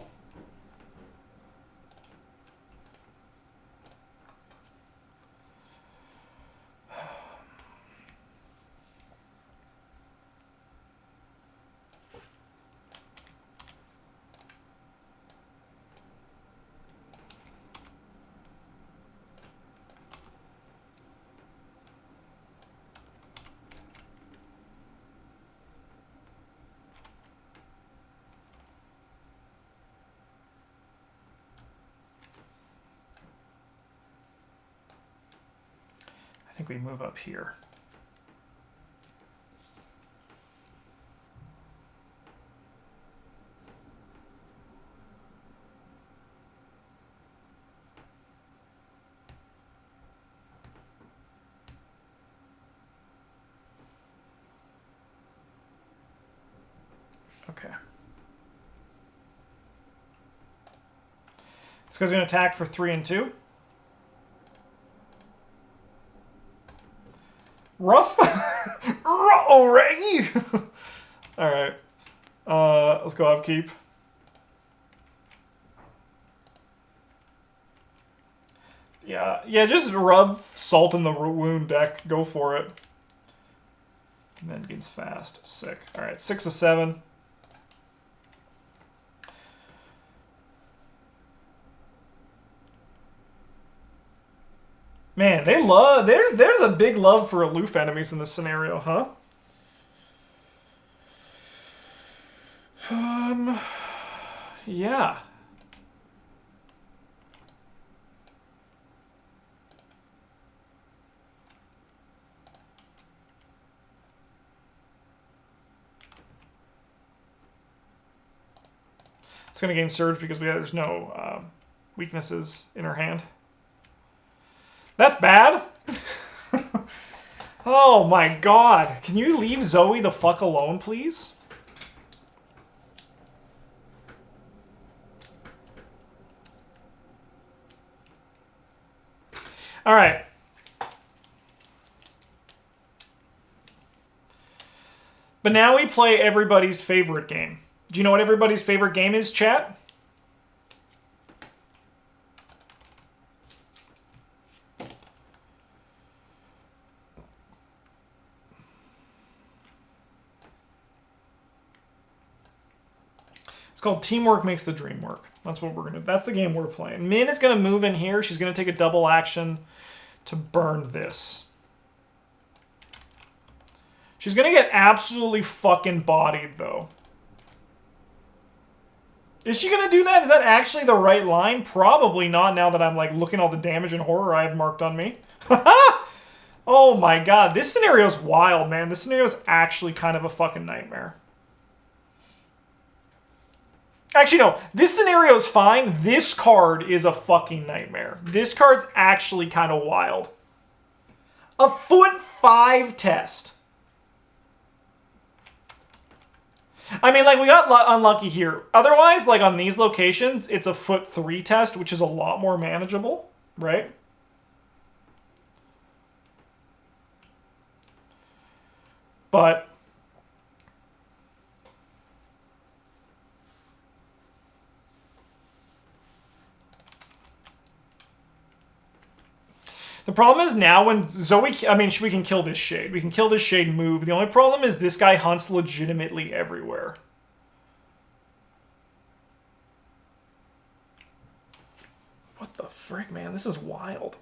I think we move up here. Okay. This guy's going to attack for 3 and 2. Rough? Already? Alright. Let's go upkeep. Yeah, just rub salt in the wound deck. Go for it. And then gains fast. Sick. Alright, 6-7. Man, they love... There's a big love for aloof enemies in this scenario, huh? Yeah. It's going to gain Surge because there's no weaknesses in her hand. That's bad. Oh my god. Can you leave Zoe the fuck alone, please? Alright. But now we play everybody's favorite game. Do you know what everybody's favorite game is, chat? It's called Teamwork Makes the Dream Work. That's what we're gonna. That's the game we're playing. Min is gonna move in here. She's gonna take a double action to burn this. She's gonna get absolutely fucking bodied, though. Is she gonna do that? Is that actually the right line? Probably not, now that I'm like looking at all the damage and horror I have marked on me. Oh my god, this scenario's wild, man. This scenario's actually kind of a fucking nightmare. Actually, no. This scenario's fine. This card is a fucking nightmare. This card's actually kind of wild. A foot 5 test. I mean, like, we got unlucky here. Otherwise, like, on these locations, it's a foot 3 test, which is a lot more manageable, right? But the problem is now when Zoe... I mean, we can kill this Shade. We can kill this Shade and move. The only problem is this guy hunts legitimately everywhere. What the frick, man? This is wild.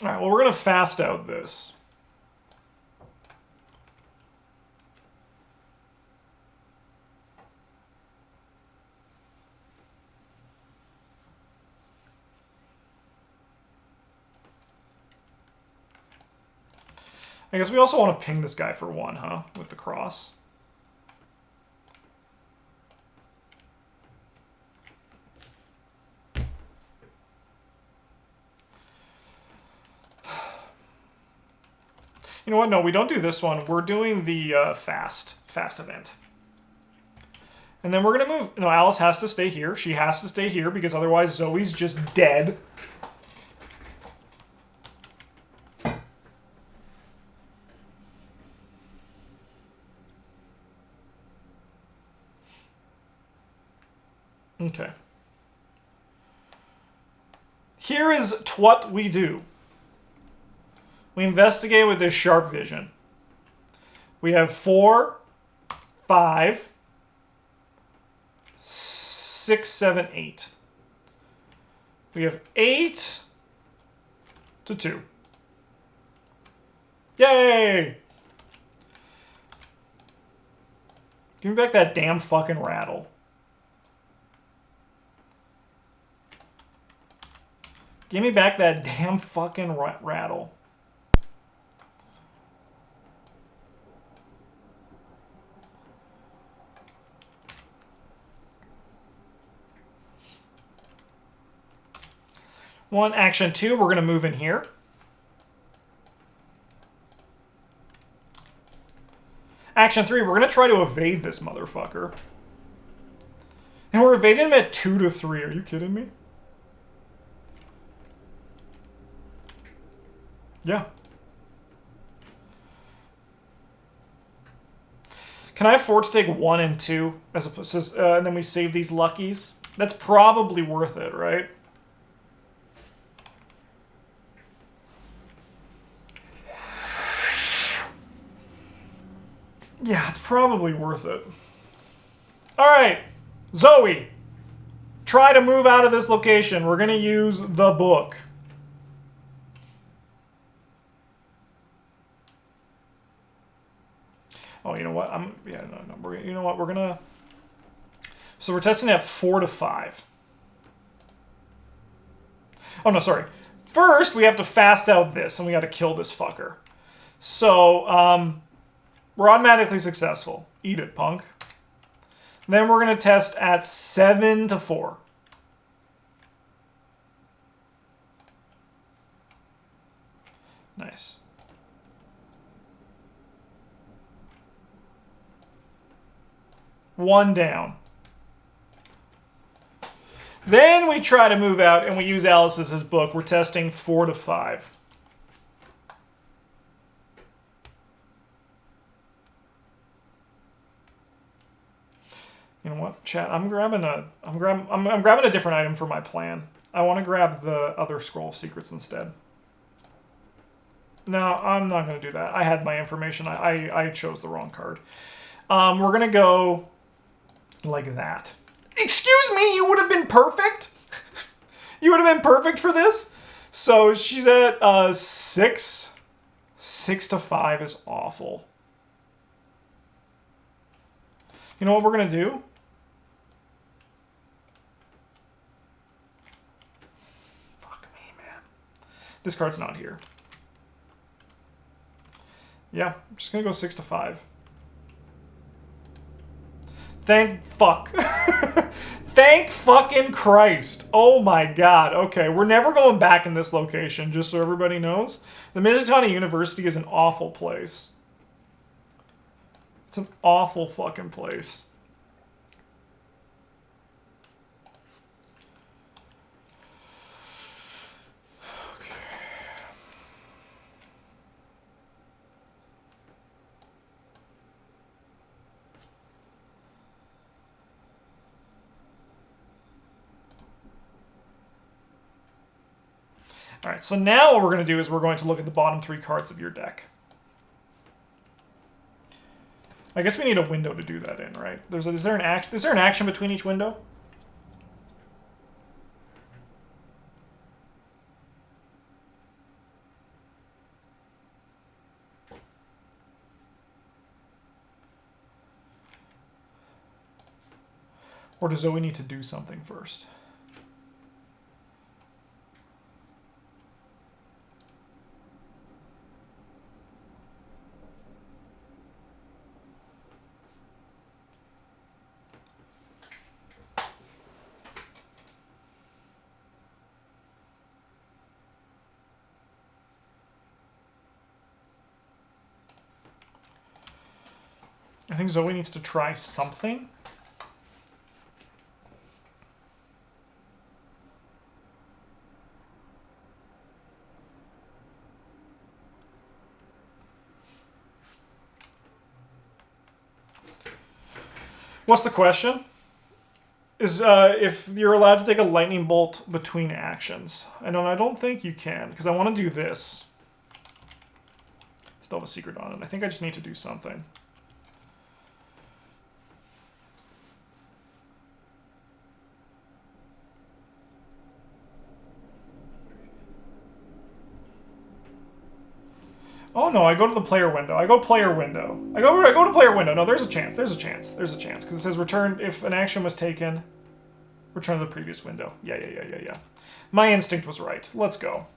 Alright, well, we're going to fast out this. I guess we also want to ping this guy for 1, huh? With the cross. You know what? No, we don't do this one. We're doing the fast event. And then we're going to move... No, Alice has to stay here. She has to stay here because otherwise Zoe's just dead. Okay. Here is what we do. We investigate with this sharp vision. We have 4, 5, 6, 7, 8. We have 8 to 2. Yay! Give me back that damn fucking rattle. Give me back that damn fucking rattle. One, action 2, we're going to move in here. Action 3, we're going to try to evade this motherfucker. And we're evading him at 2 to 3. Are you kidding me? Yeah. Can I afford to take 1 and 2 as opposed to, and then we save these luckies? That's probably worth it, right? Yeah, it's probably worth it. Alright, Zoe, try to move out of this location. We're going to use the book. Oh, you know what? You know what? We're gonna. So we're testing at 4 to 5. Oh no, sorry, First, we have to fast out this, and we got to kill this fucker. So, we're automatically successful. Eat it, punk. Then we're going to test at 7 to 4. Nice. One down. Then we try to move out, and we use Alice's book. We're testing 4 to 5. You know what, chat? I'm grabbing a different item for my plan. I want to grab the other scroll of secrets instead. No, I'm not going to do that. I had my information. I chose the wrong card. We're going to go like that. Excuse me, you would have been perfect? You would have been perfect for this? So she's at 6. 6 to 5 is awful. You know what we're going to do? Fuck me, man. This card's not here. Yeah, I'm just going to go 6 to 5. Thank fuck. Thank fucking Christ. Oh my god. Okay, we're never going back in this location, just so everybody knows. The Minnesota University is an awful place. It's an awful fucking place. All right, so now what we're going to do is we're going to look at the bottom 3 cards of your deck. I guess we need a window to do that in, right? Is there an action between each window? Or does Zoe need to do something first? I think Zoe needs to try something. What's the question? Is if you're allowed to take a lightning bolt between actions. I don't think you can, because I want to do this. Still have a secret on it. I think I just need to do something. Oh no, I go to the player window. I go player window. I go to player window. No, there's a chance. There's a chance. There's a chance. Because it says return if an action was taken. Return to the previous window. Yeah. My instinct was right. Let's go.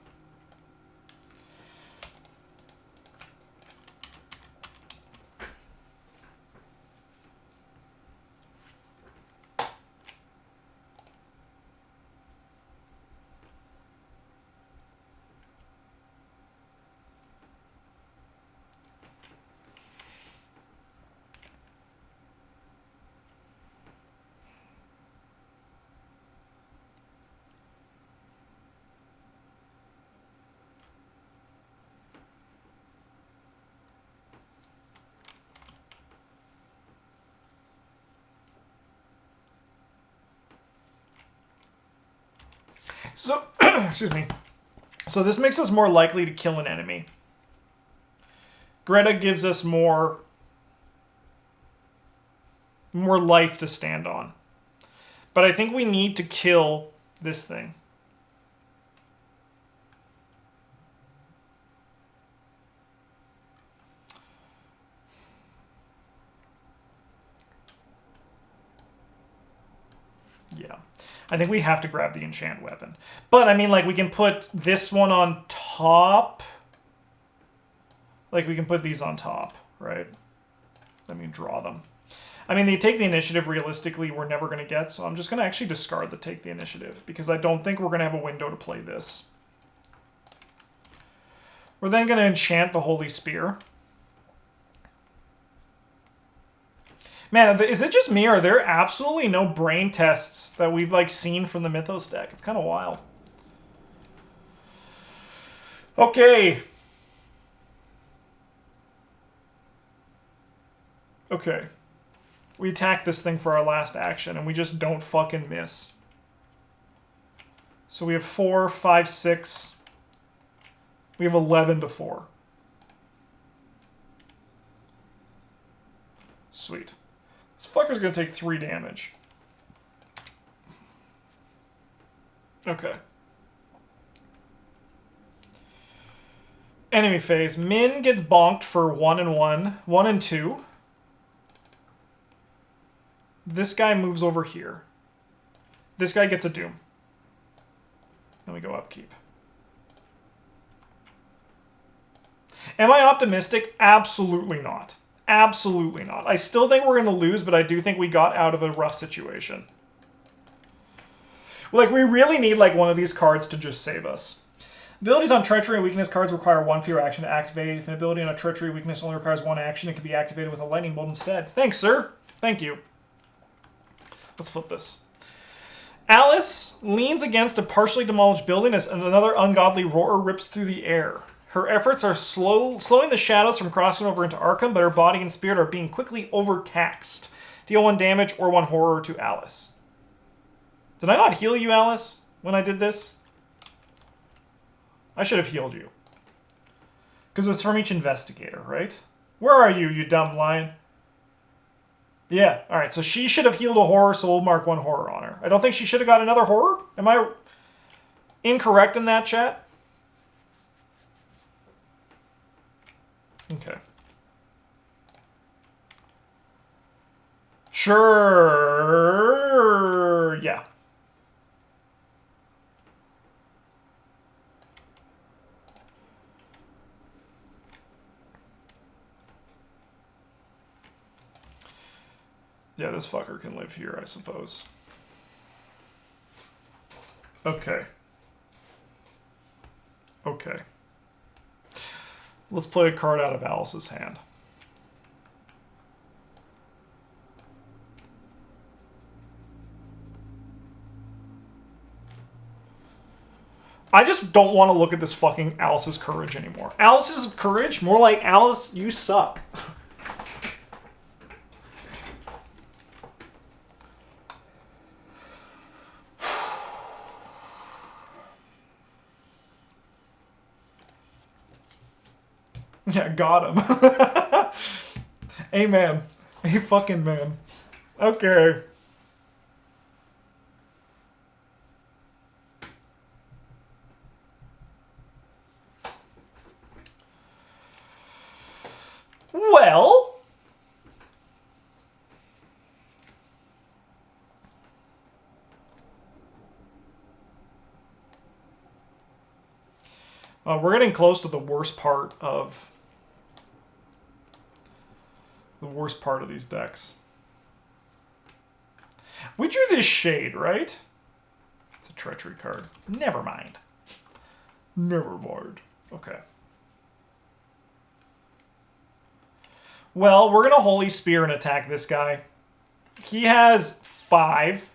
So, excuse me. So this makes us more likely to kill an enemy. Greta gives us more life to stand on. But I think we need to kill this thing. Yeah. I think we have to grab the enchant weapon. But, I mean, like, we can put this one on top. Like, we can put these on top, right? Let me draw them. I mean, the take the initiative, realistically, we're never going to get, so I'm just going to actually discard the take the initiative, because I don't think we're going to have a window to play this. We're then going to enchant the Holy Spear. Man, is it just me, or are there absolutely no brain tests that we've, like, seen from the Mythos deck? It's kind of wild. Okay. Okay. We attack this thing for our last action, and we just don't fucking miss. So we have 4, 5, 6. We have 11 to 4. Sweet. This fucker's gonna take 3 damage. Okay. Enemy phase. Min gets bonked for 1 and 1. 1 and 2. This guy moves over here. This guy gets a doom. Then we go upkeep. Am I optimistic? Absolutely not. Absolutely not. I still think we're going to lose, but I do think we got out of a rough situation. Like, we really need, like, one of these cards to just save us. Abilities on Treachery and Weakness cards require 1 fewer action to activate. If an ability on a Treachery Weakness only requires 1 action, it can be activated with a Lightning Bolt instead. Thanks, sir. Thank you. Let's flip this. Alice leans against a partially demolished building as another ungodly roar rips through the air. Her efforts are slowing the shadows from crossing over into Arkham, but her body and spirit are being quickly overtaxed. Deal 1 damage or 1 horror to Alice. Did I not heal you, Alice, when I did this? I should have healed you. Because it was from each investigator, right? Where are you, you dumb lion? Yeah, alright, so she should have healed a horror, so we'll mark 1 horror on her. I don't think she should have got another horror? Am I incorrect in that, chat? Okay. Sure. Yeah. Yeah, this fucker can live here, I suppose. Okay. Okay. Let's play a card out of Alice's hand. I just don't want to look at this fucking Alice's courage anymore. Alice's courage? More like, Alice, you suck. Yeah, got him. Amen. A fucking man. Okay. Well... we're getting close to the worst part of... these decks. We drew this Shade, right? It's a treachery card. Never mind. Never mind. Okay. Well, we're going to Holy Spear and attack this guy. He has 5.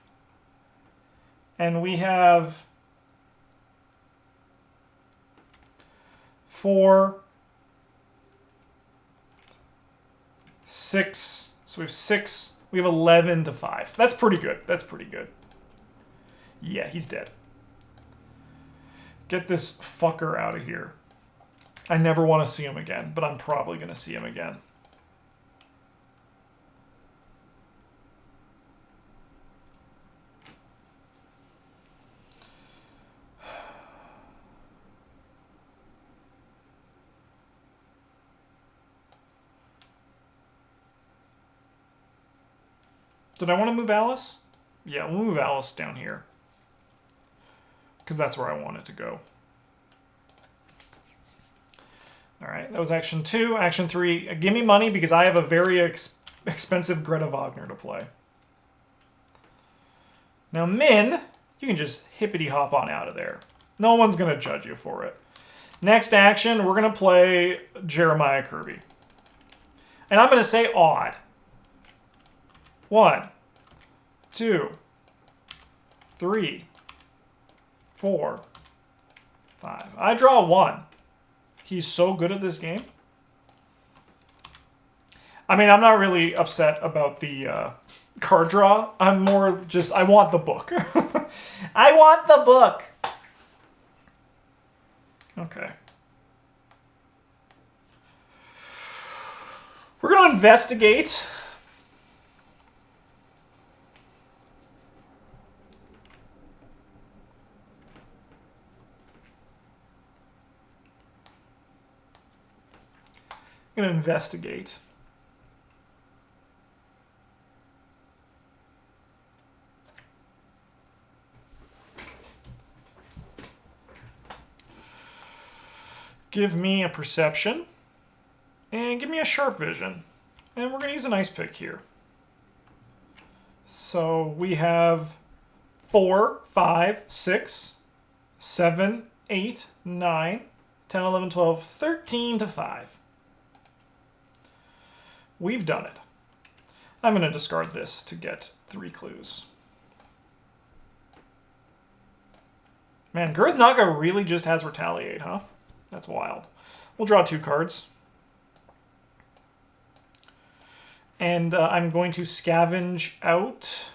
And we have 4, 6. So we have 6. We have 11 to 5. That's pretty good. That's pretty good. Yeah, he's dead. Get this fucker out of here. I never want to see him again, but I'm probably going to see him again. Did I want to move Alice? Yeah, we'll move Alice down here. because that's where I want it to go. All right, that was action 2. Action 3, give me money because I have a very expensive Greta Wagner to play. Now, Min, you can just hippity-hop on out of there. No one's going to judge you for it. Next action, we're going to play Jeremiah Kirby. And I'm going to say odd. 1, 2, 3, 4, 5. I draw 1. He's so good at this game. I mean, I'm not really upset about the card draw. I'm more just, I want the book. I want the book. Okay. We're going to investigate. I'm going to investigate. Give me a perception. And give me a sharp vision. And we're going to use an ice pick here. So we have 4, 5, 6, 7, 8, 9, 10, 11, 12, 13 to 5. We've done it. I'm going to discard this to get 3 clues. Man, Girth Naga really just has Retaliate, huh? That's wild. We'll draw 2 cards. And I'm going to scavenge out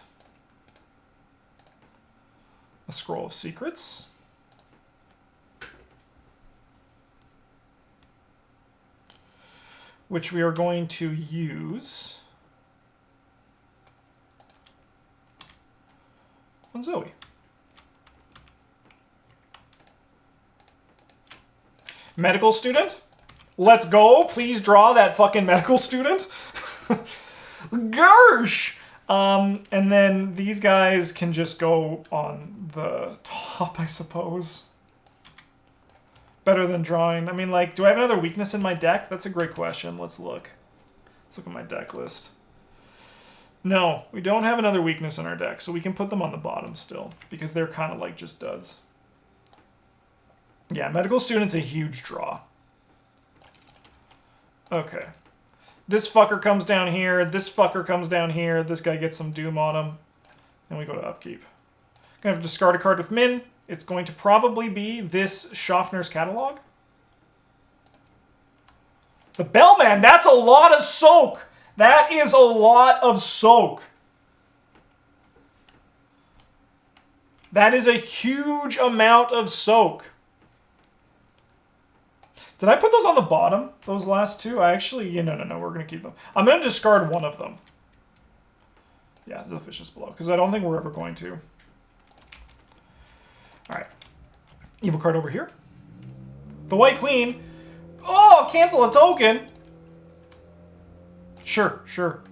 a Scroll of Secrets. Which we are going to use on Zoe. Medical student? Let's go. Please draw that fucking medical student. Gersh! And then these guys can just go on the top, I suppose. Better than drawing. I mean, like, do I have another weakness in my deck? That's a great question. Let's look. Let's look at my deck list. No, we don't have another weakness in our deck, so we can put them on the bottom still, because they're kind of like just duds. Yeah, medical student's a huge draw. Okay. This fucker comes down here, this fucker comes down here, this guy gets some doom on him, and we go to upkeep. Gonna have to discard a card with Min. It's going to probably be this Schaffner's Catalog. The Bellman, that's a lot of soak. That is a lot of soak. That is a huge amount of soak. Did I put those on the bottom, those last 2? I actually, yeah, no, we're going to keep them. I'm going to discard one of them. Yeah, the fish is below, because I don't think we're ever going to. All right. Evil card over here. The White Queen. Oh, cancel a token. Sure.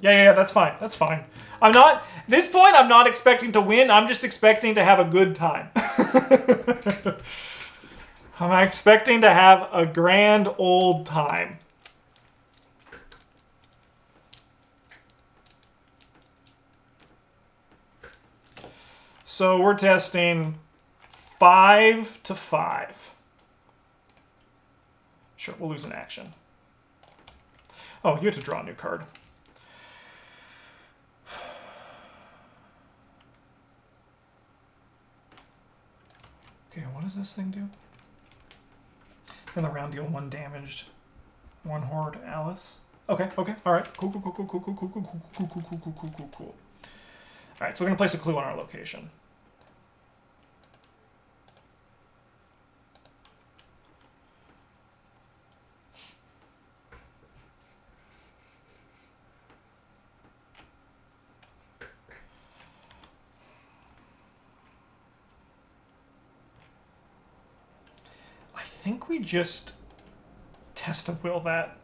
Yeah, that's fine. That's fine. I'm not, at this point, I'm not expecting to win. I'm just expecting to have a good time. I'm expecting to have a grand old time. So we're testing 5 to 5. Sure, we'll lose an action. Oh, you have to draw a new card. Okay, what does this thing do? In the round, deal 1 damaged, 1 horde Alice. Okay, all right, cool. All right, so we're gonna place a clue on our location. I think we just test of will that.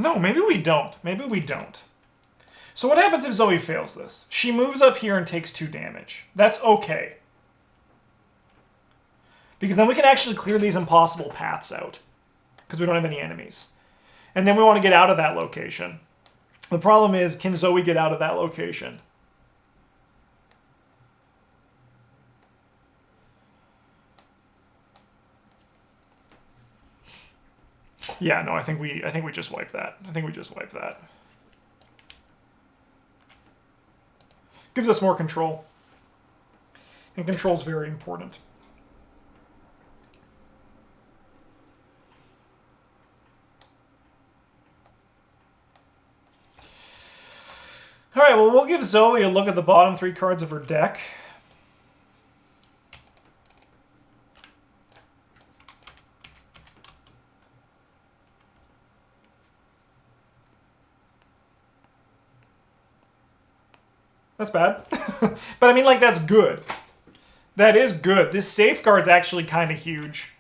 No, maybe we don't. Maybe we don't. So what happens if Zoe fails this? She moves up here and takes 2 damage. That's okay. Because then we can actually clear these impossible paths out. Because we don't have any enemies. And then we want to get out of that location. The problem is, can Zoe get out of that location? Yeah, no, I think we just wipe that. I think we just wipe that. Gives us more control. And control's very important. Alright, well, we'll give Zoe a look at the bottom 3 cards of her deck. That's bad. But I mean, like, that's good. That is good. This safeguard's actually kind of huge.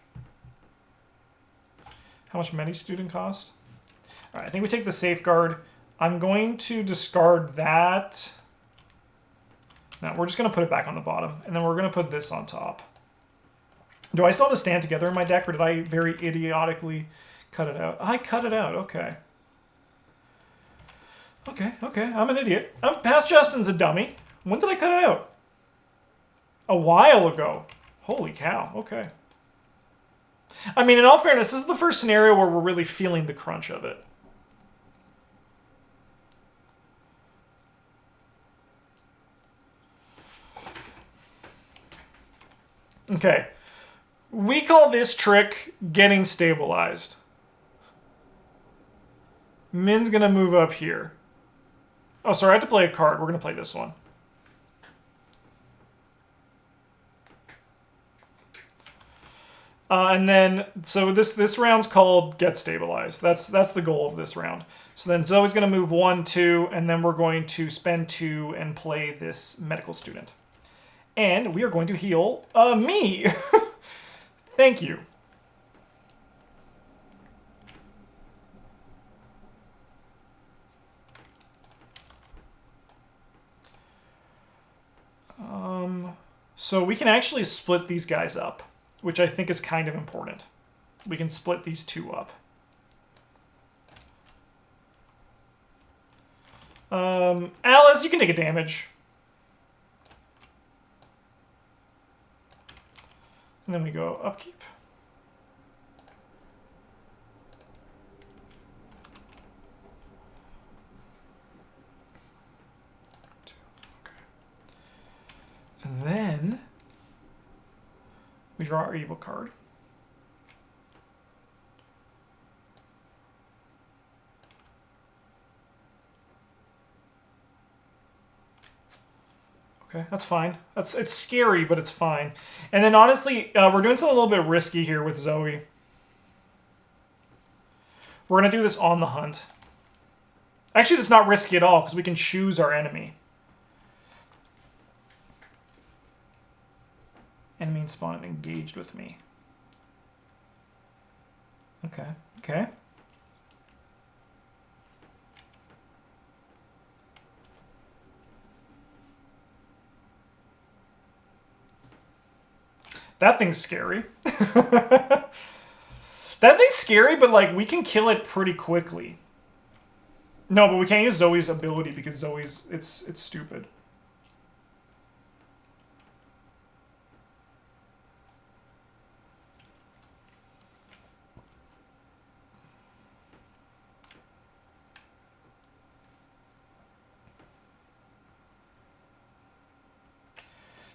How much many student cost? All right, I think we take the safeguard. I'm going to discard that. No, we're just going to put it back on the bottom. And then we're going to put this on top. Do I still have to stand together in my deck, or did I very idiotically cut it out? I cut it out. Okay. Okay, I'm an idiot. Past Justin's a dummy. When did I cut it out? A while ago. Holy cow, okay. I mean, in all fairness, this is the first scenario where we're really feeling the crunch of it. Okay. We call this trick getting stabilized. Min's gonna move up here. Oh, sorry, I have to play a card. We're going to play this one. And then, so this round's called Get Stabilized. That's the goal of this round. So then Zoe's going to move 1, 2, and then we're going to spend 2 and play this medical student. And we are going to heal me. Thank you. So we can actually split these guys up, which I think is kind of important. We can split these 2 up. Alice, you can take a damage. And then we go upkeep. And then we draw our evil card. Okay, that's fine. It's scary, but it's fine. And then honestly, we're doing something a little bit risky here with Zoe. We're going to do this on the hunt. Actually, that's not risky at all, because we can choose our enemy. Enemy spawned engaged with me. Okay. That thing's scary. That thing's scary, but like we can kill it pretty quickly. No, but we can't use Zoe's ability because Zoe's it's stupid.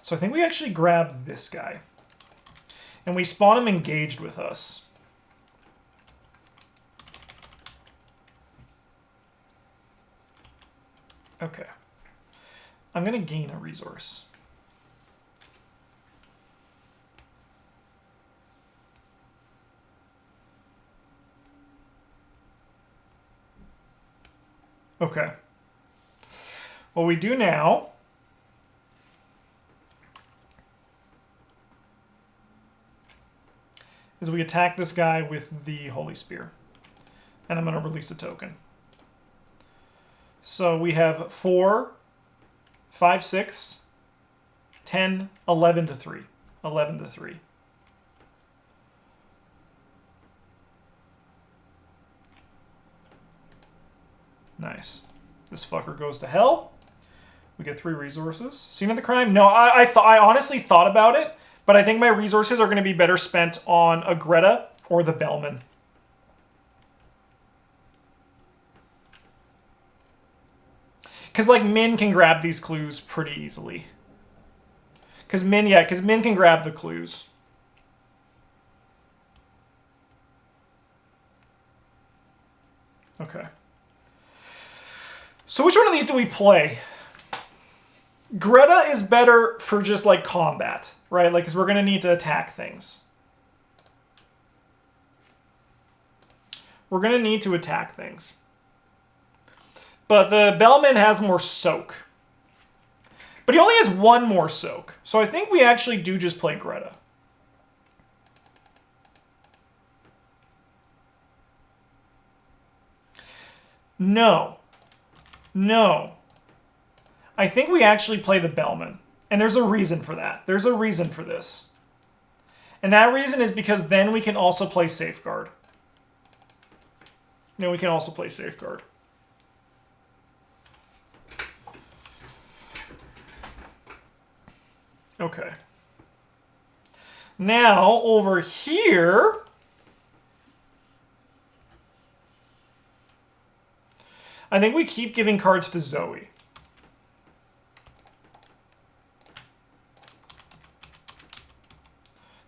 So I think we actually grab this guy. And we spawn him engaged with us. Okay. I'm going to gain a resource. Okay. What we do now is we attack this guy with the Holy Spear. And I'm going to release a token. So we have 4, 5, 6, 10, 11 to 3. 11 to 3. Nice. This fucker goes to hell. We get 3 resources. Scene of the crime? No, I honestly thought about it, but I think my resources are going to be better spent on a Greta or the Bellman. Because, like, Min can grab these clues pretty easily. Because Min can grab the clues. Okay. So which one of these do we play? Greta is better for just, like, combat, right? Like, because we're going to need to attack things. We're going to need to attack things. But the Bellman has more soak. But he only has 1 more soak. So I think we actually do just play Greta. No. No. I think we actually play the Bellman. And there's a reason for that. There's a reason for this. And that reason is because then we can also play Safeguard. No, we can also play Safeguard. Okay. Now, over here, I think we keep giving cards to Zoe.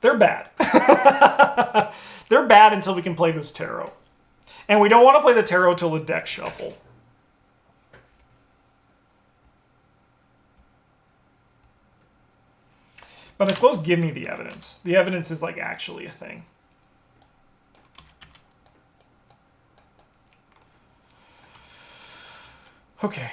They're bad. They're bad until we can play this tarot. And we don't want to play the tarot till the deck shuffle. But I suppose give me the evidence. The evidence is, like, actually a thing. Okay.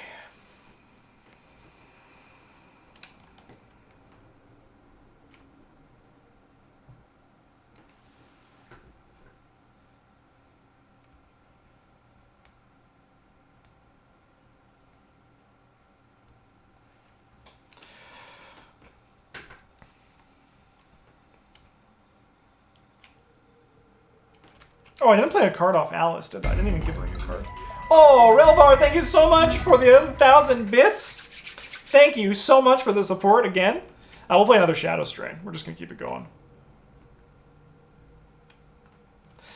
Oh, I didn't play a card off Alice, did I? I didn't even give her a new card. Oh, Relvar, thank you so much for the 1,000 bits. Thank you so much for the support again. I will play another Shadow Strain. We're just going to keep it going.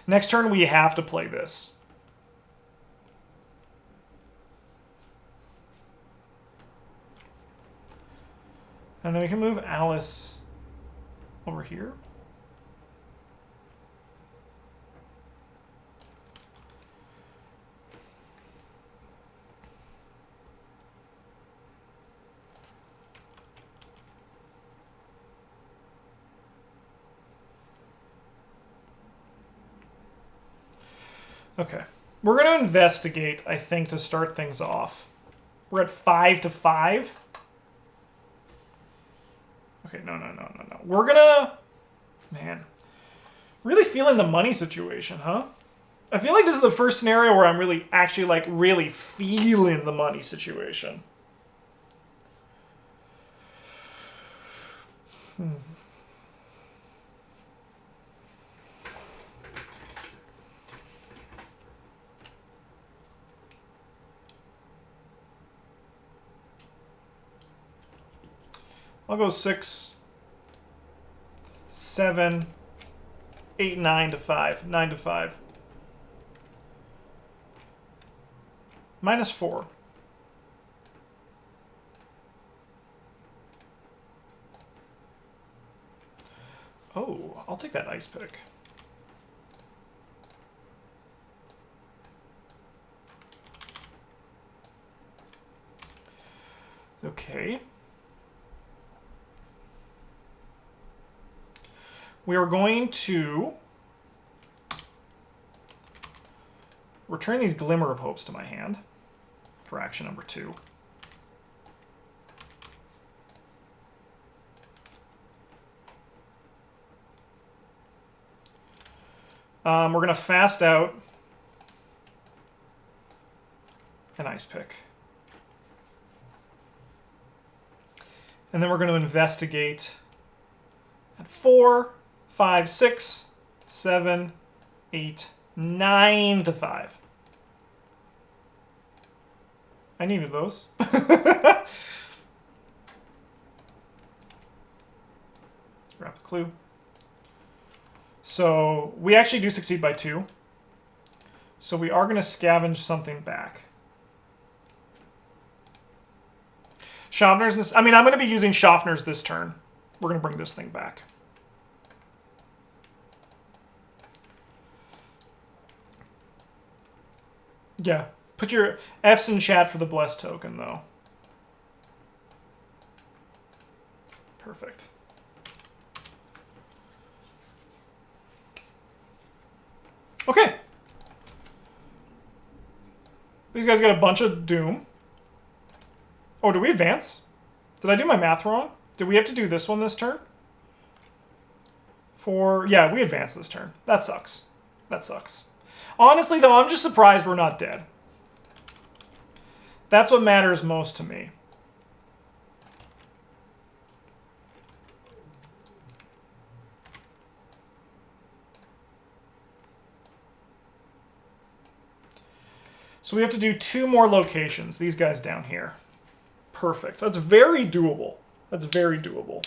Next turn, we have to play this. And then we can move Alice over here. Okay. We're going to investigate, I think, to start things off. We're at 5 to 5. Okay, no. We're going to... Man. Really feeling the money situation, huh? I feel like this is the first scenario where I'm really, actually, like, really feeling the money situation. I'll go 6, 7, 8, 9 to 5. 9 to 5. -4. Oh, I'll take that ice pick. Okay. We are going to return these Glimmer of Hopes to my hand for action number 2. We're going to fast out an ice pick. And then we're going to investigate at 4, 5, 6, 7, 8, 9 to 5. I needed those. Grab the clue. So we actually do succeed by 2. So we are going to scavenge something back. Schaffner's this. I mean, I'm going to be using Schaffner's this turn. We're going to bring this thing back. Yeah. Put your F's in chat for the bless token, though. Perfect. Okay. These guys got a bunch of doom. Oh, do we advance? Did I do my math wrong? Did we have to do this one this turn? Yeah, we advanced this turn. That sucks. That sucks. Honestly, though, I'm just surprised we're not dead. That's what matters most to me. So we have to do 2 more locations. These guys down here. Perfect. That's very doable. That's very doable.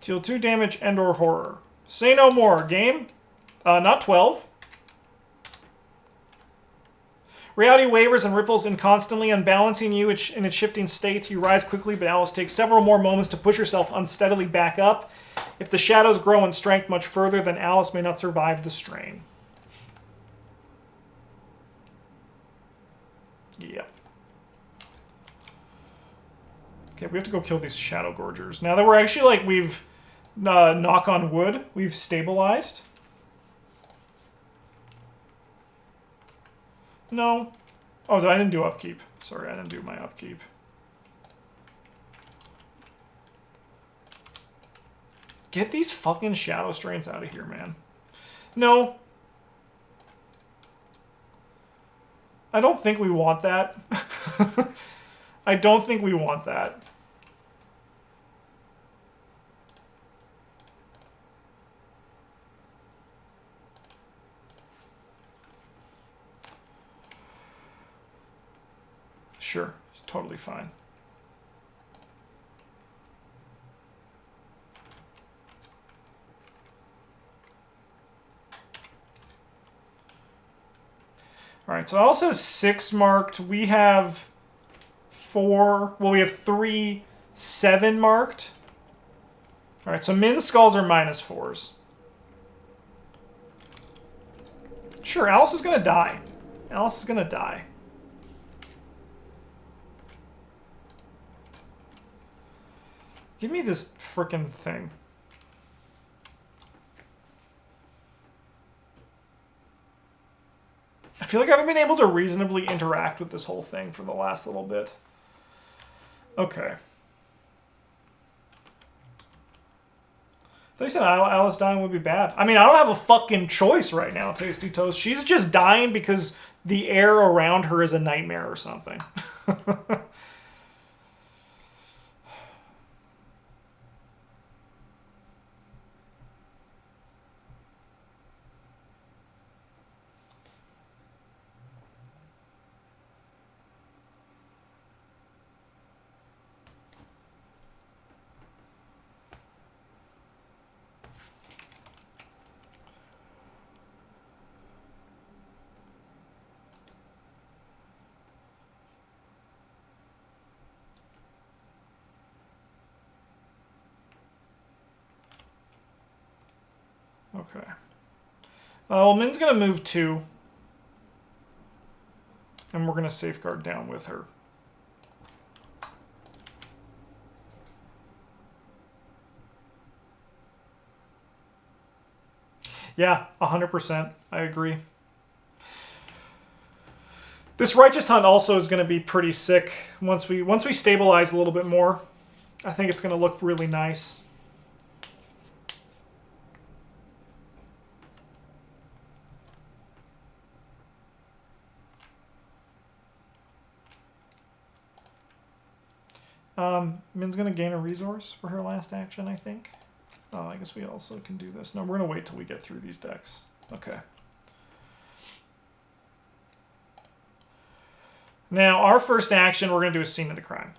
Deal 2 damage and/or horror. Say no more. Game? Not 12. Reality wavers and ripples inconstantly, unbalancing you in its shifting state. You rise quickly, but Alice takes several more moments to push herself unsteadily back up. If the shadows grow in strength much further, then Alice may not survive the strain. Yep. Okay, we have to go kill these Shadow Gorgers. Now that we're actually, like, we've, knock on wood, we've stabilized. No. Oh, I didn't do upkeep. Sorry, I didn't do my upkeep. Get these fucking Shadow Strains out of here, man. No. I don't think we want that. I don't think we want that. Sure, it's totally fine. All right, so Alice has 6 marked. We have 4. Well, we have 3, 7 marked. All right, so Min's skulls are -4s. Sure, Alice is going to die. Alice is going to die. Give me this frickin' thing. I feel like I haven't been able to reasonably interact with this whole thing for the last little bit. Okay. I thought you said Alice dying would be bad. I mean, I don't have a fucking choice right now, Tasty Toast. She's just dying because the air around her is a nightmare or something. Okay. Well, Min's going to move 2. And we're going to safeguard down with her. Yeah, 100%. I agree. This Righteous Hunt also is going to be pretty sick once we stabilize a little bit more. I think it's going to look really nice. Min's going to gain a resource for her last action, I think. Oh, I guess we also can do this. No, we're going to wait till we get through these decks. Okay. Now, our first action, we're going to do a scene of the crime.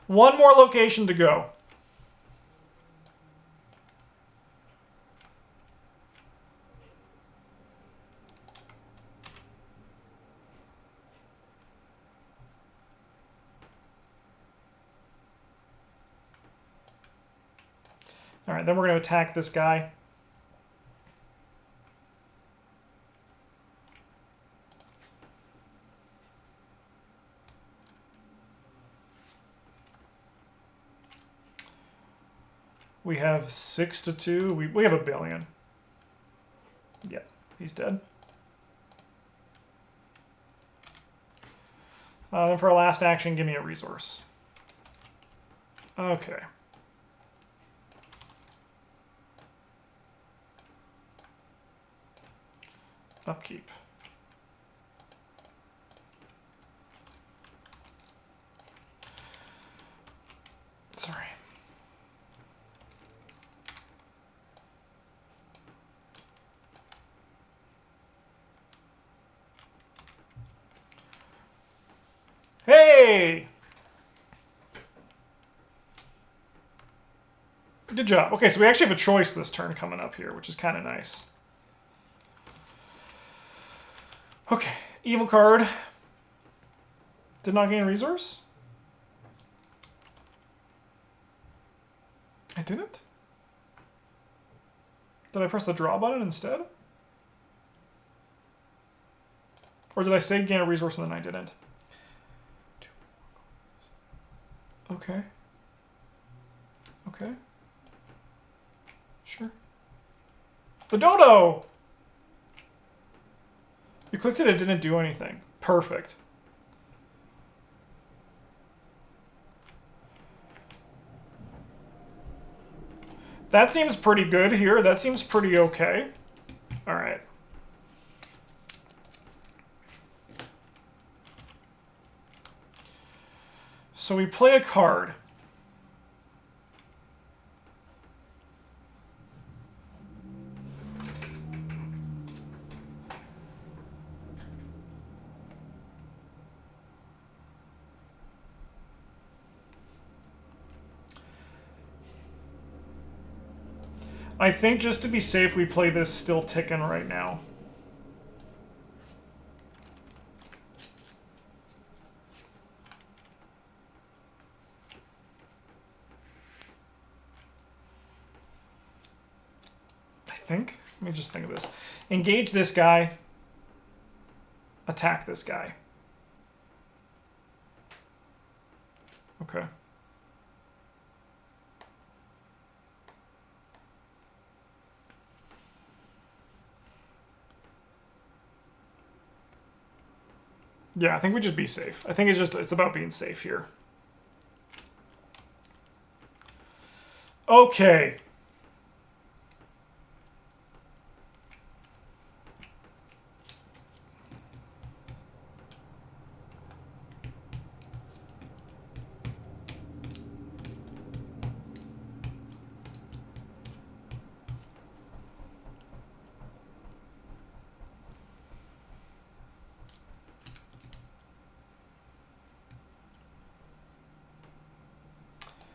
One more location to go. All right, then we're going to attack this guy. We have 6 to 2. We have a billion. Yeah, he's dead. Then for our last action, give me a resource. Okay. Upkeep. Sorry. Hey! Good job. Okay, so we actually have a choice this turn coming up here, which is kind of nice. Okay, evil card. Did not gain a resource? I didn't? Did I press the draw button instead? Or did I say gain a resource and then I didn't? Okay. Okay. Sure. The dodo! You clicked it, it didn't do anything. Perfect. That seems pretty good here. That seems pretty okay. All right. So we play a card. I think just to be safe, we play this still ticking right now. I think. Let me just think of this. Engage this guy. Attack this guy. Okay. Yeah, I think we just be safe. I think it's about being safe here. Okay.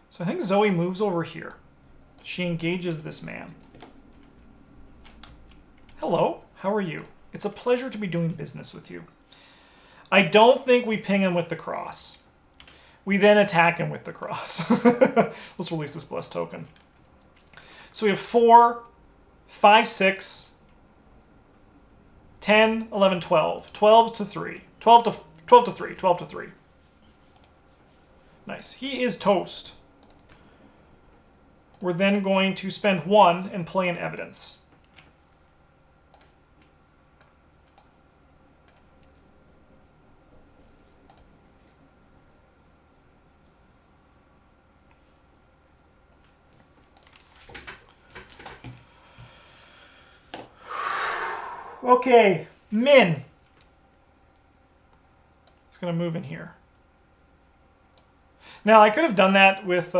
So I think Zoe moves over here. She engages this man. Hello, how are you? It's a pleasure to be doing business with you. I don't think we ping him with the cross. We then attack him with the cross. Let's release this blessed token. So we have 4, 5, 6, 10, 11, 12. 12 to 3. 12 to 3. 12 to 3. Nice. He is toast. We're then going to spend 1 and play an evidence. Okay, Min. It's going to move in here. Now, I could have done that with...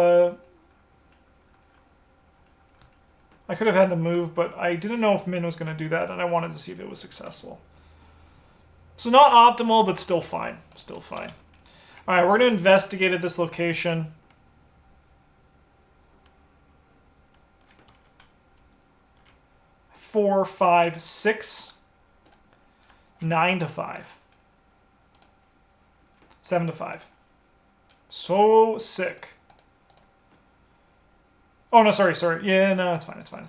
I could have had them move, but I didn't know if Min was going to do that, and I wanted to see if it was successful. So not optimal, but still fine. Still fine. All right, we're going to investigate at this location. Four, 5, 6, 9 to 5, 7 to 5. So sick. Oh no, sorry. Yeah, no, it's fine. It's fine.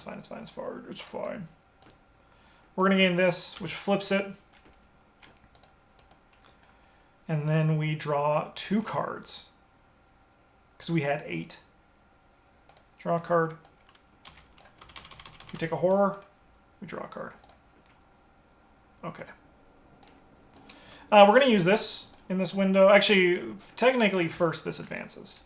We're gonna gain this, which flips it, and then we draw 2 cards because we had 8. Draw a card. We take a horror. We draw a card. Okay. We're going to use this in this window. Actually, technically, first this advances.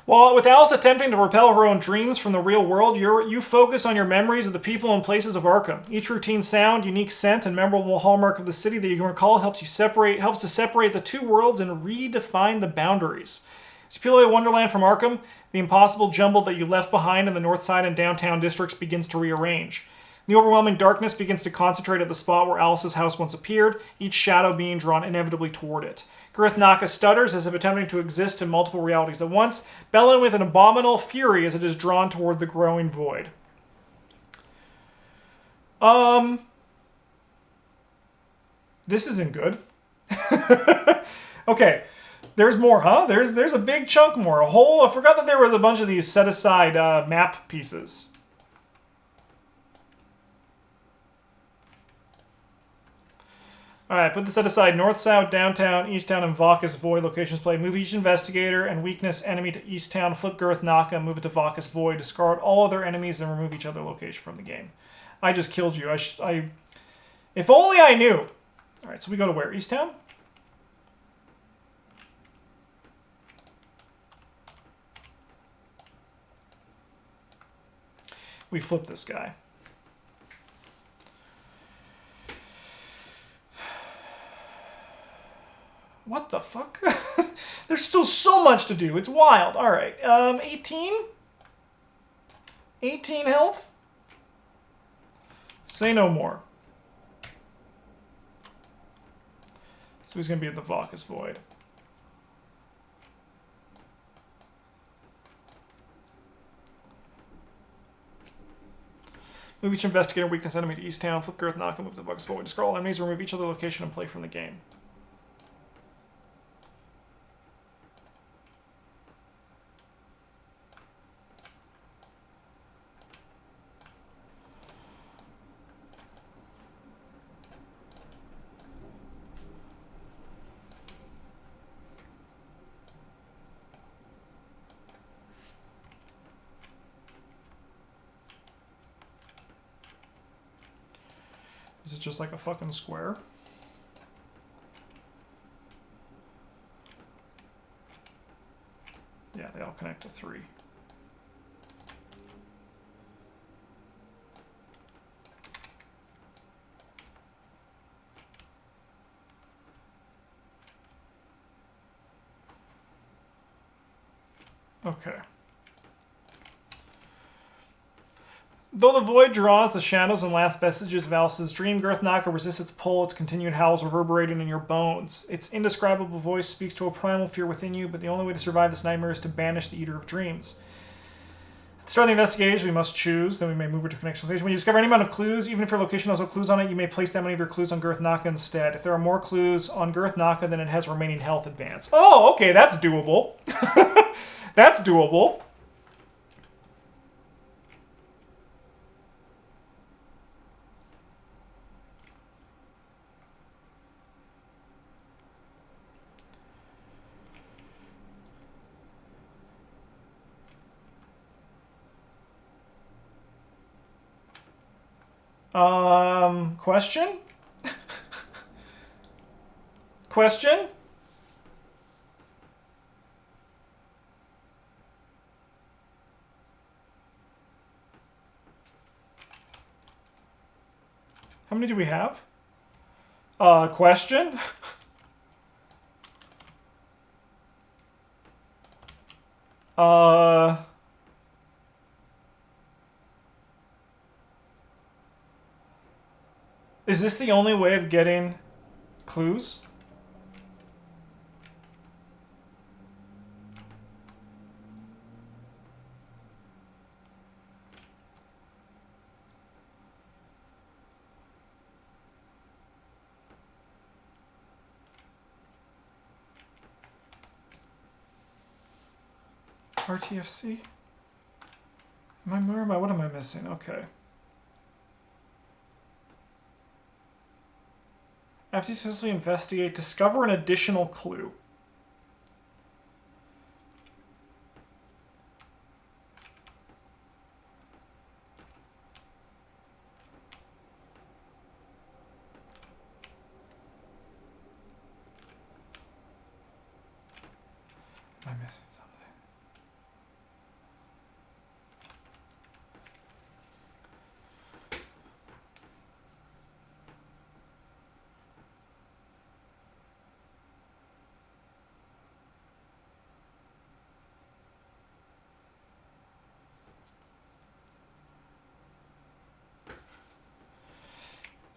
Well, with Alice attempting to repel her own dreams from the real world, you focus on your memories of the people and places of Arkham. Each routine sound, unique scent, and memorable hallmark of the city that you can recall helps to separate the 2 worlds and redefine the boundaries. As you peel away Wonderland from Arkham, the impossible jumble that you left behind in the north side and downtown districts begins to rearrange. The overwhelming darkness begins to concentrate at the spot where Alice's house once appeared, each shadow being drawn inevitably toward it. Girth Naka stutters as if attempting to exist in multiple realities at once, bellowing with an abominable fury as it is drawn toward the growing void. This isn't good. Okay. There's more, huh? There's a big chunk more. I forgot that there was a bunch of these set-aside map pieces. Alright, put the set aside North, South, Downtown, East Town, and Vacas Void locations play. Move each investigator and weakness enemy to East Town. Flip Girth Naka, move it to Vacas Void. Discard all other enemies and remove each other location from the game. I just killed you. If only I knew. Alright, so we go to where? East Town? We flip this guy. What the fuck? There's still so much to do. It's wild. All right. 18? 18 health? Say no more. So he's going to be at the Vacas Void. Move each investigator weakness enemy to East Town. Flip Girth Naka, move the Vacas Void. Discard all enemies, remove each other location, and play from the game. Is it just like a fucking square? Yeah, they all connect to 3. Okay. Though the void draws the shadows and last vestiges of Alice's dream, Girth Naka resists its pull, its continued howls reverberating in your bones. Its indescribable voice speaks to a primal fear within you, but the only way to survive this nightmare is to banish the Eater of Dreams. At the start of the investigation, we must choose, then we may move her to connection location. When you discover any amount of clues, even if your location has no clues on it, you may place that many of your clues on Girth Naka instead. If there are more clues on Girth Naka, then it has remaining health advance. Oh, okay, that's doable. That's doable. Question? Question? How many do we have? Question? Is this the only way of getting clues? RTFC? Where am I? What am I missing? Okay. After you successfully investigate, discover an additional clue. Am I missing something?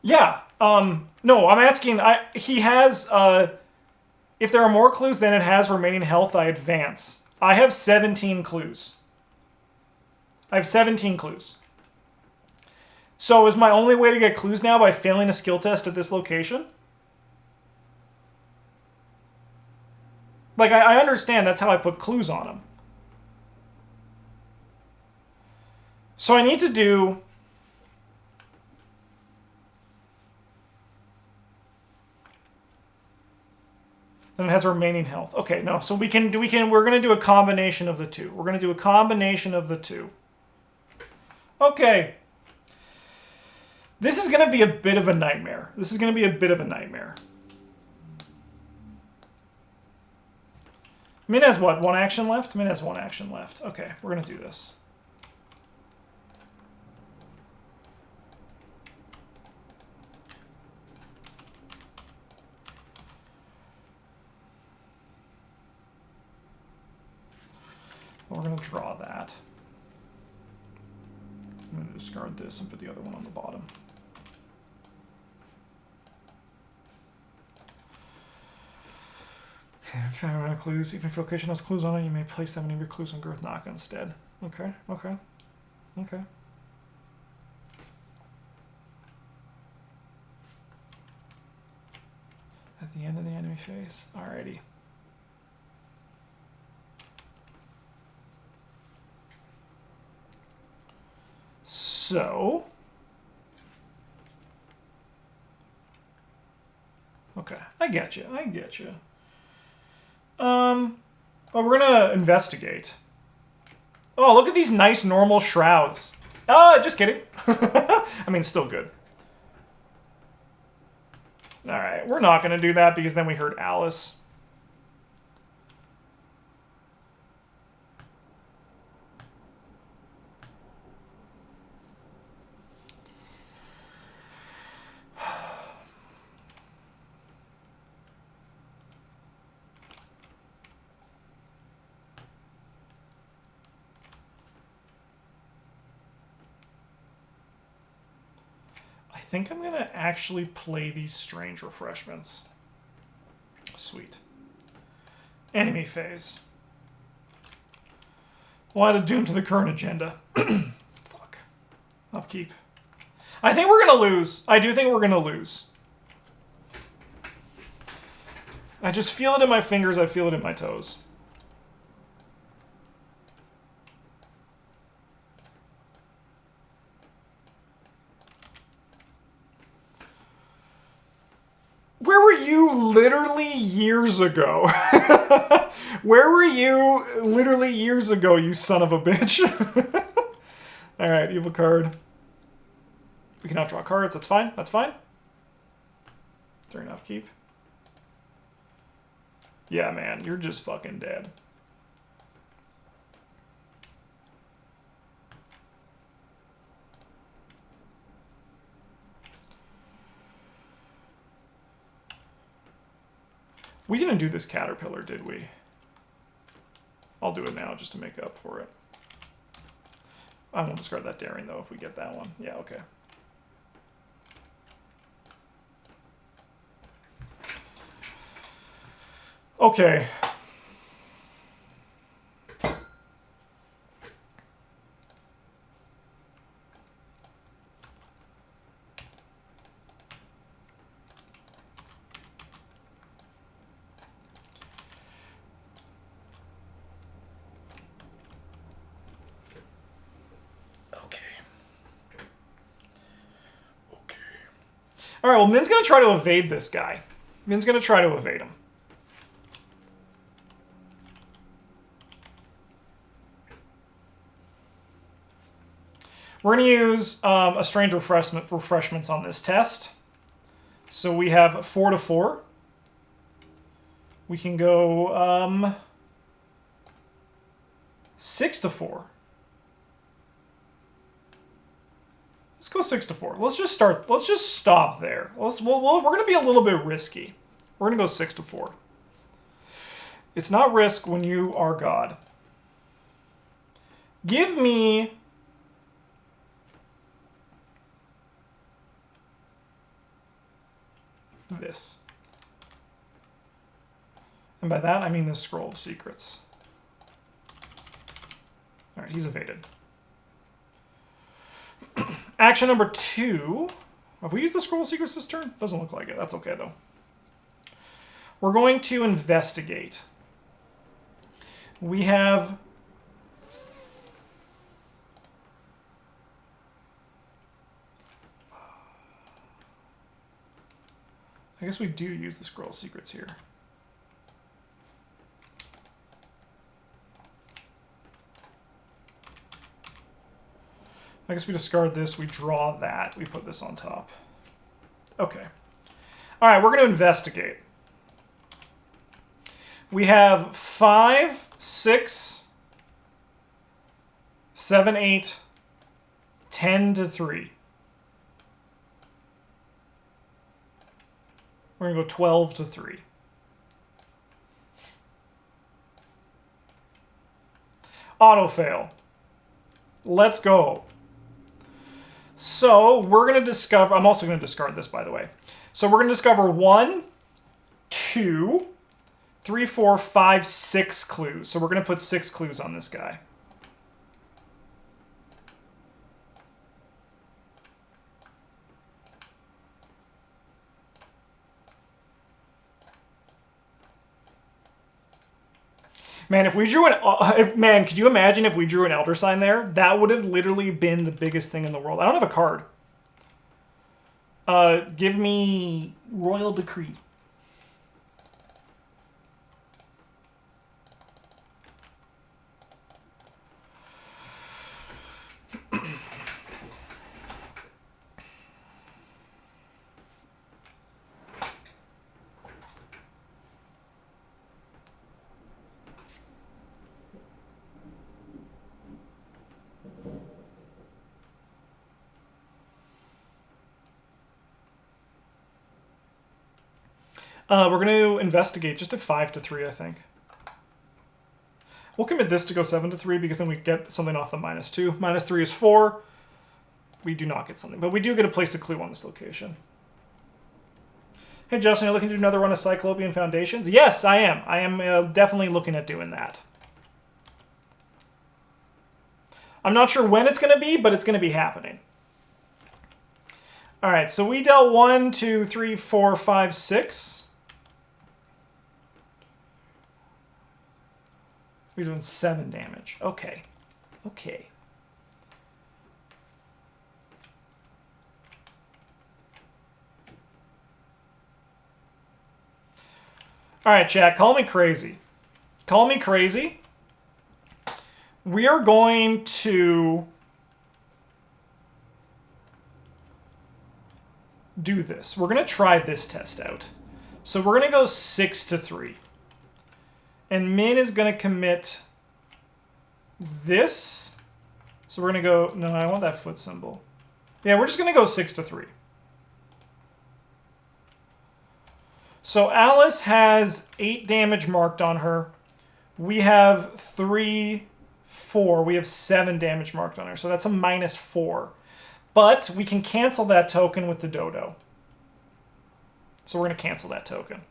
Yeah. No, I'm asking, he has, if there are more clues than it has remaining health, I advance. I have 17 clues. I have 17 clues. So is my only way to get clues now by failing a skill test at this location? Like, I understand that's how I put clues on them. So I need to do... Then it has remaining health. Okay, no, so we're going to do a combination of the two. We're going to do a combination of the two. Okay. This is going to be a bit of a nightmare. Min has what? One action left? Min has one action left. Okay, we're going to do this. We're going to draw that. I'm going to discard this and put the other one on the bottom. Okay, I'm trying to run clues. Even if your location has clues on it, you may place them in your clues on Girth Knock instead. Okay, okay, okay. At the end of the enemy phase. Alrighty. So, okay, I get you. Oh, we're gonna investigate. Oh, look at these nice normal shrouds. Just kidding. I mean, still good. All right, we're not gonna do that because then we hurt Alice. I think I'm gonna actually play these strange refreshments. Sweet. Enemy phase. We'll add a doom to the current agenda. Fuck. Upkeep. I think we're gonna lose. I do think we're gonna lose. I just feel it in my fingers, I feel it in my toes. Where were you literally years ago? Where were you literally years ago, you son of a bitch? Alright, evil card. We cannot draw cards. That's fine. That's fine. During upkeep. Yeah, man. You're just fucking dead. We didn't do this caterpillar, did we? I'll do it now just to make up for it. I won't discard that daring, though, if we get that one. Yeah, okay. Okay. All right, well, Min's going to try to evade this guy. Min's going to try to evade him. We're going to use a strange refreshments on this test. So we have 4 to 4. We can go 6 to 4. Let's go 6 to 4. Let's just stop there. We're going to be a little bit risky. We're going to go 6 to 4. It's not risk when you are God. Give me this. And by that, I mean the Scroll of Secrets. All right, he's evaded. Action number 2. Have we used the Scroll of Secrets this turn? Doesn't look like it. That's okay, though. We're going to investigate. We have... I guess we do use the Scroll of Secrets here. I guess we discard this, we draw that, we put this on top. Okay. All right, we're going to investigate. We have 5, 6, 7, 8, 10 to 3. We're going to go 12 to 3. Auto fail. Let's go. So we're going to discover, I'm also going to discard this, by the way. So we're going to discover 1, 2, 3, 4, 5, 6 clues. So we're going to put 6 clues on this guy. Man, if we drew man, could you imagine if we drew an Elder Sign there? That would have literally been the biggest thing in the world. I don't have a card. Give me Royal Decree. We're going to investigate just at 5 to 3, I think. We'll commit this to go 7 to 3 because then we get something off the -2. -3 is 4. We do not get something, but we do get to place a clue on this location. Hey, Justin, are you looking to do another run of Cyclopean Foundations? Yes, I am. I am definitely looking at doing that. I'm not sure when it's going to be, but it's going to be happening. All right, so we dealt 1, 2, 3, 4, 5, 6. We're doing 7 damage. Okay. Okay. All right, chat, call me crazy. Call me crazy. We are going to do this. We're going to try this test out. So we're going to go 6 to 3. And Min is going to commit this. So we're going to go... No, I want that foot symbol. Yeah, we're just going to go 6 to 3. So Alice has 8 damage marked on her. We have 3, 4. We have 7 damage marked on her. So that's a -4. But we can cancel that token with the dodo. So we're going to cancel that token.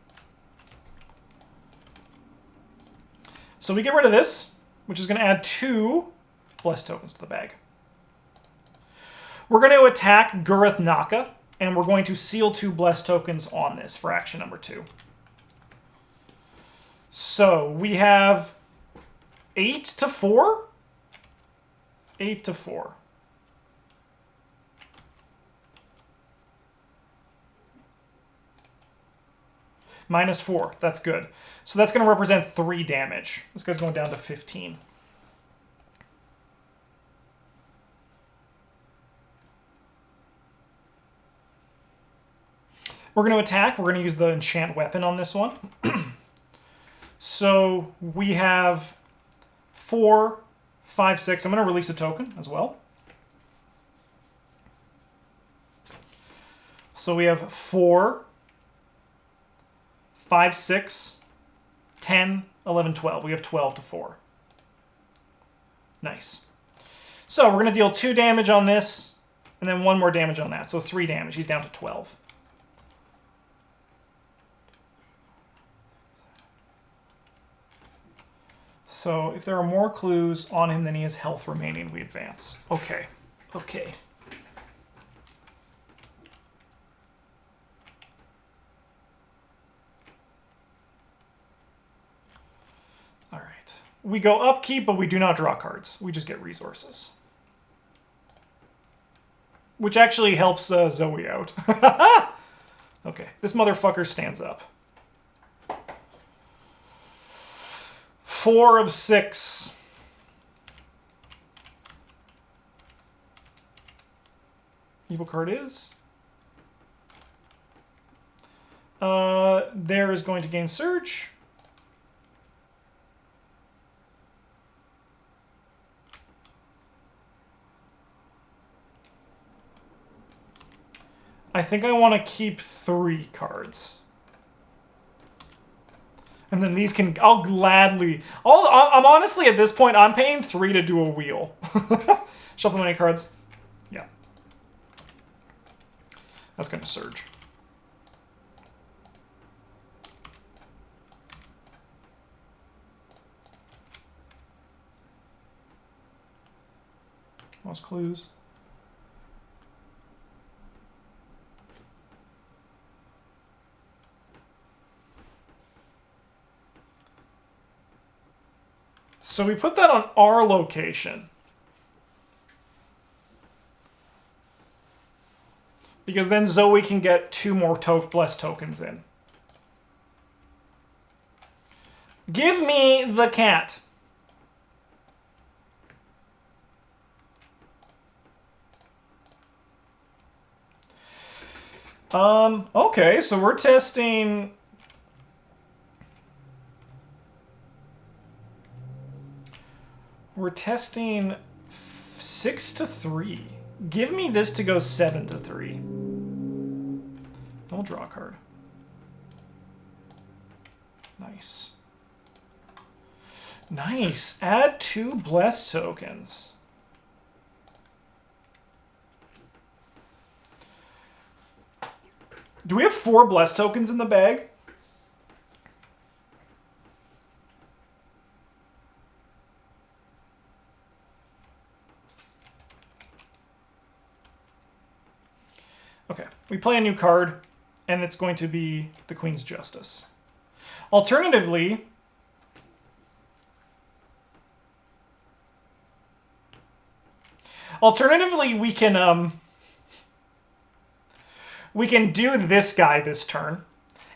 So we get rid of this, which is going to add 2 bless tokens to the bag. We're going to attack Gurith Naka, and we're going to seal 2 bless tokens on this for action number 2. So we have 8 to 4. 8 to 4. -4. That's good. So that's going to represent 3 damage. This guy's going down to 15. We're going to attack. We're going to use the enchant weapon on this one. So we have 4, 5, 6. I'm going to release a token as well. So we have 4, 5, 6, 10, 11, 12. We have 12 to 4. Nice. So we're going to deal 2 damage on this, and then 1 more damage on that. So 3 damage. He's down to 12. So if there are more clues on him than he has health remaining, we advance. Okay. Okay. All right. We go upkeep, but we do not draw cards. We just get resources. Which actually helps Zoe out. Okay. This motherfucker stands up. 4 of 6. Evil card is? There is going to gain Surge. I think I want to keep 3 cards. And then these can... I'll gladly... I'm honestly, at this point, I'm paying 3 to do a wheel. Shuffle many cards. Yeah. That's going to surge. Most clues. So we put that on our location. Because then Zoe can get 2 more bless tokens in. Give me the cat. Okay, so we're testing... We're testing 6 to 3. Give me this to go 7 to 3. Then we'll draw a card. Nice. Nice. Add 2 bless tokens. Do we have 4 bless tokens in the bag? Okay, we play a new card, and it's going to be the Queen's Justice. Alternatively, we can do this guy this turn,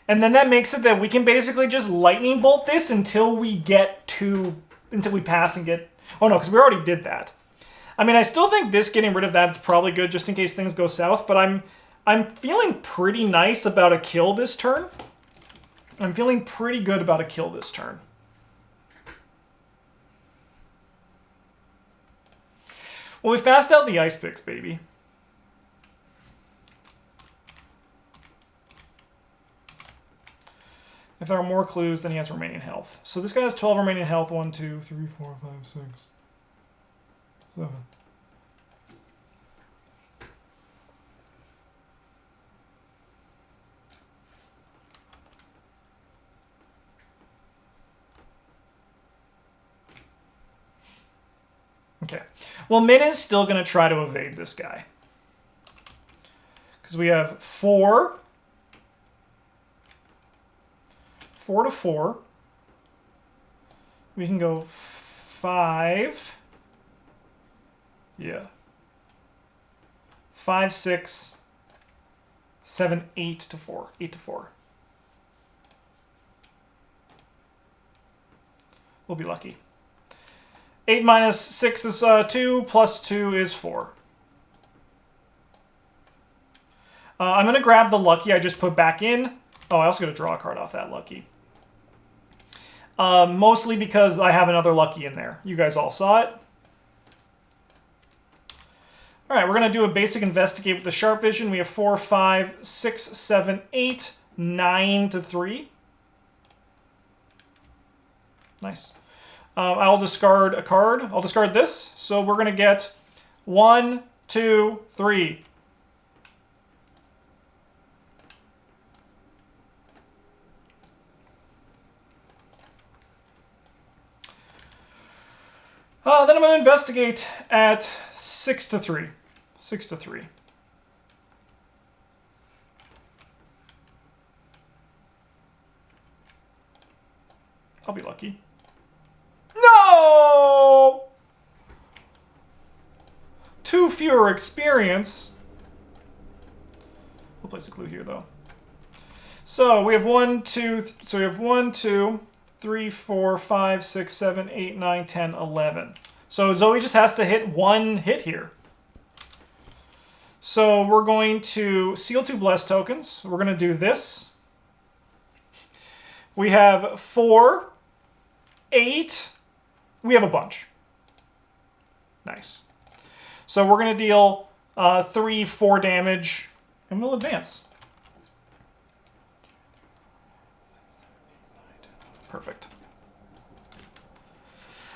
and then that makes it that we can basically just lightning bolt this until we pass and get... Oh no, because we already did that. I mean, I still think this getting rid of that is probably good just in case things go south, but I'm feeling pretty nice about a kill this turn. I'm feeling pretty good about a kill this turn. Well, we fast out the ice picks, baby. If there are more clues, then he has remaining health. So this guy has 12 remaining health. 1, 2, 3, 4, 5, 6, 7. Okay. Well, Min is still going to try to evade this guy. Because we have 4. 4 to 4. We can go 5. Yeah. 5, 6, 7, 8 to 4. 8 to 4. We'll be lucky. 8 minus 6 is 2, plus 2 is 4. I'm going to grab the lucky I just put back in. Oh, I also got to draw a card off that lucky. Mostly because I have another lucky in there. You guys all saw it. All right, we're going to do a basic investigate with the sharp vision. We have 4, 5, 6, 7, 8, 9 to 3. Nice. I'll discard a card. I'll discard this. So we're going to get 1, 2, 3. Then I'm going to investigate at 6 to 3. 6 to 3. I'll be lucky. No! 2 fewer experience. We'll place a clue here, though. So we have 1, 2, so we have 1, 2, 3, 4, 5, 6, 7, 8, 9, 10, 11. So Zoe just has to hit 1 hit here. So we're going to seal 2 bless tokens. We're going to do this. We have 4, 8. We have a bunch. Nice. So we're going to deal 3, 4 damage, and we'll advance. Perfect.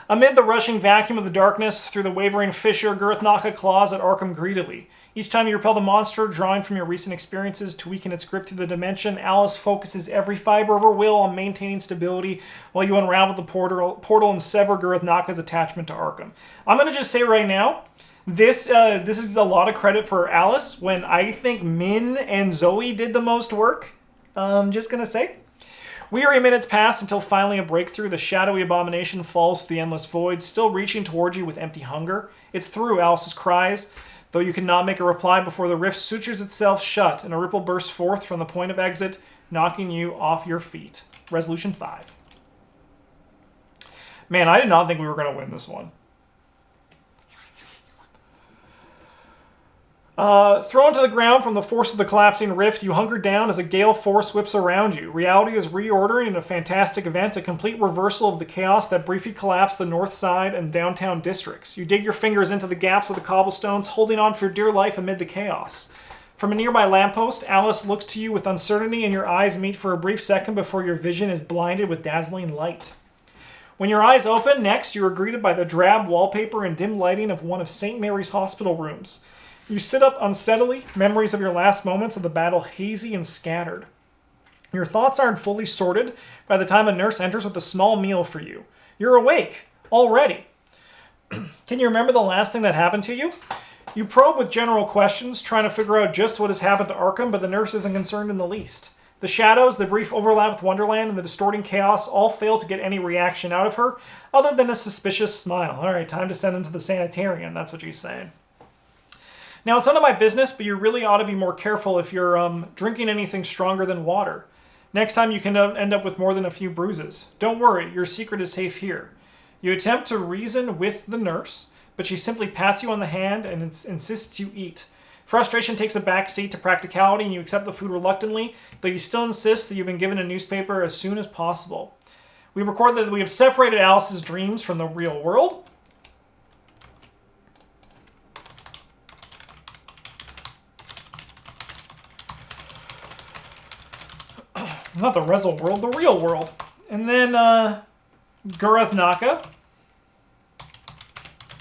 Amid the rushing vacuum of the darkness, through the wavering fissure, Girthnaka claws at Arkham greedily. Each time you repel the monster, drawing from your recent experiences to weaken its grip through the dimension, Alice focuses every fiber of her will on maintaining stability while you unravel the portal and sever Girthnaka's attachment to Arkham. I'm going to just say right now, this is a lot of credit for Alice when I think Min and Zoe did the most work. Just going to say. Weary minutes pass until finally a breakthrough. The shadowy abomination falls to the endless void, still reaching towards you with empty hunger. It's through, Alice's cries, though you cannot make a reply before the rift sutures itself shut and a ripple bursts forth from the point of exit, knocking you off your feet. Resolution 5. Man, I did not think we were going to win this one. Thrown to the ground from the force of the collapsing rift, you hunker down as a gale force whips around you. Reality is reordering in a fantastic event, a complete reversal of the chaos that briefly collapsed the north side and downtown districts. You dig your fingers into the gaps of the cobblestones, holding on for dear life amid the chaos. From a nearby lamppost, Alice looks to you with uncertainty, and your eyes meet for a brief second before your vision is blinded with dazzling light. When your eyes open, next, you are greeted by the drab wallpaper and dim lighting of one of St. Mary's hospital rooms. You sit up unsteadily, memories of your last moments of the battle hazy and scattered. Your thoughts aren't fully sorted by the time a nurse enters with a small meal for you. You're awake, already. Can you remember the last thing that happened to you? You probe with general questions, trying to figure out just what has happened to Arkham, but the nurse isn't concerned in the least. The shadows, the brief overlap with Wonderland, and the distorting chaos all fail to get any reaction out of her, other than a suspicious smile. All right, time to send him to the sanitarium, that's what she's saying. Now, it's none of my business, but you really ought to be more careful if you're drinking anything stronger than water. Next time you can end up with more than a few bruises. Don't worry, your secret is safe here. You attempt to reason with the nurse, but she simply pats you on the hand and insists you eat. Frustration takes a back seat to practicality and you accept the food reluctantly, but you still insist that you've been given a newspaper as soon as possible. We record that we have separated Alice's dreams from the real world. Not the Rezel world, the real world. And then Gurath Naka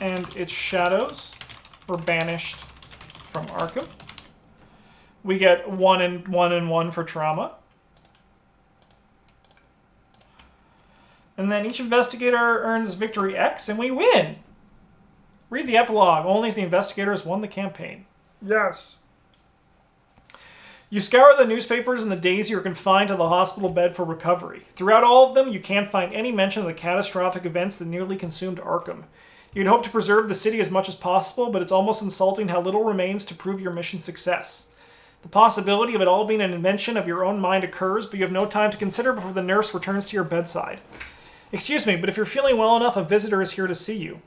and its shadows were banished from Arkham. We get 1 and 1 for trauma. And then each investigator earns victory X and we win. Read the epilogue only if the investigators won the campaign. Yes. You scour the newspapers in the days you are confined to the hospital bed for recovery. Throughout all of them, you can't find any mention of the catastrophic events that nearly consumed Arkham. You'd hope to preserve the city as much as possible, but it's almost insulting how little remains to prove your mission's success. The possibility of it all being an invention of your own mind occurs, but you have no time to consider before the nurse returns to your bedside. Excuse me, but if you're feeling well enough, a visitor is here to see you.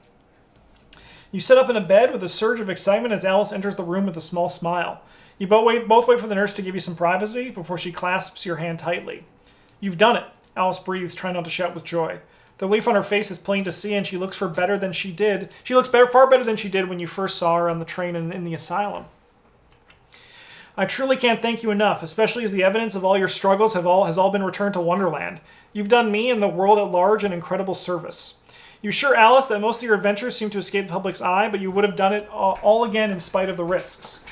You sit up in a bed with a surge of excitement as Alice enters the room with a small smile. You both wait for the nurse to give you some privacy before she clasps your hand tightly. You've done it, Alice breathes, trying not to shout with joy. The relief on her face is plain to see, and she looks far better than she did. She looks far better than she did when you first saw her on the train in the asylum. I truly can't thank you enough, especially as the evidence of all your struggles has all been returned to Wonderland. You've done me and the world at large an incredible service. You assure Alice that most of your adventures seem to escape the public's eye, but you would have done it all again in spite of the risks.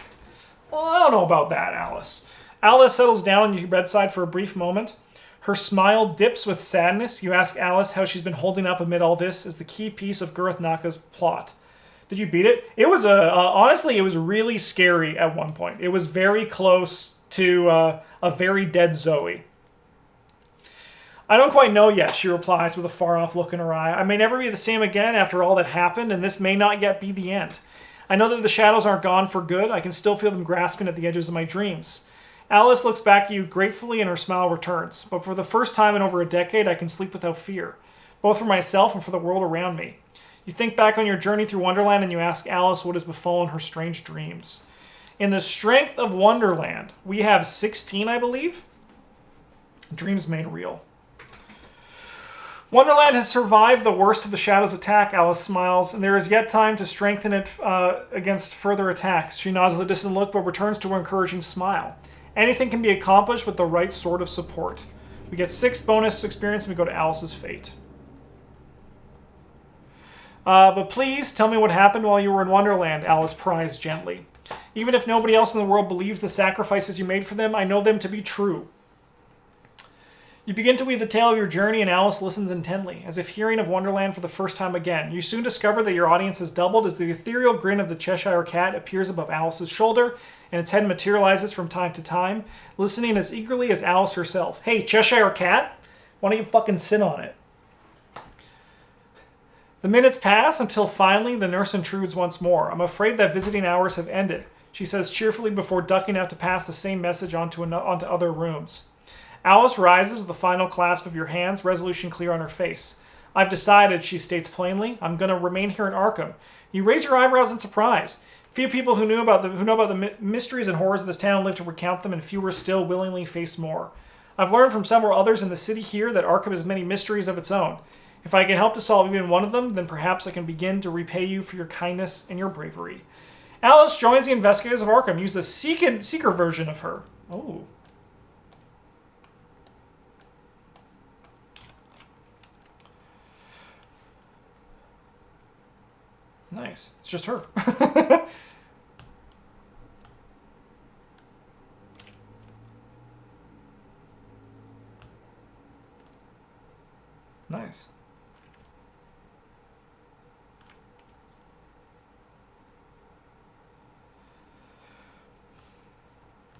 Well, I don't know about that, Alice. Alice settles down on your bedside for a brief moment. Her smile dips with sadness. You ask Alice how she's been holding up amid all this as the key piece of Gurath Naka's plot. Did you beat it? It was honestly, it was really scary at one point. It was very close to a very dead Zoe. I don't quite know yet, she replies with a far-off look in her eye. I may never be the same again after all that happened, and this may not yet be the end. I know that the shadows aren't gone for good. I can still feel them grasping at the edges of my dreams. Alice looks back at you gratefully and her smile returns. But for the first time in over a decade, I can sleep without fear, both for myself and for the world around me. You think back on your journey through Wonderland and you ask Alice what has befallen her strange dreams. In the strength of Wonderland, we have 16, I believe, dreams made real. Wonderland has survived the worst of the Shadow's attack, Alice smiles, and there is yet time to strengthen it against further attacks. She nods with a distant look, but returns to her encouraging smile. Anything can be accomplished with the right sort of support. We get 6 bonus experience and we go to Alice's fate. But please, tell me what happened while you were in Wonderland, Alice pries gently. Even if nobody else in the world believes the sacrifices you made for them, I know them to be true. You begin to weave the tale of your journey, and Alice listens intently, as if hearing of Wonderland for the first time again. You soon discover that your audience has doubled as the ethereal grin of the Cheshire Cat appears above Alice's shoulder, and its head materializes from time to time, listening as eagerly as Alice herself. Hey, Cheshire Cat, why don't you fucking sit on it? The minutes pass until finally the nurse intrudes once more. I'm afraid that visiting hours have ended, she says cheerfully before ducking out to pass the same message onto other rooms. Alice rises with a final clasp of your hands, resolution clear on her face. I've decided, she states plainly, I'm going to remain here in Arkham. You raise your eyebrows in surprise. Few people who know about the mysteries and horrors of this town live to recount them, and fewer still willingly face more. I've learned from several others in the city here that Arkham has many mysteries of its own. If I can help to solve even one of them, then perhaps I can begin to repay you for your kindness and your bravery. Alice joins the investigators of Arkham. Use the seeker version of her. Oh. Nice. It's just her. Nice.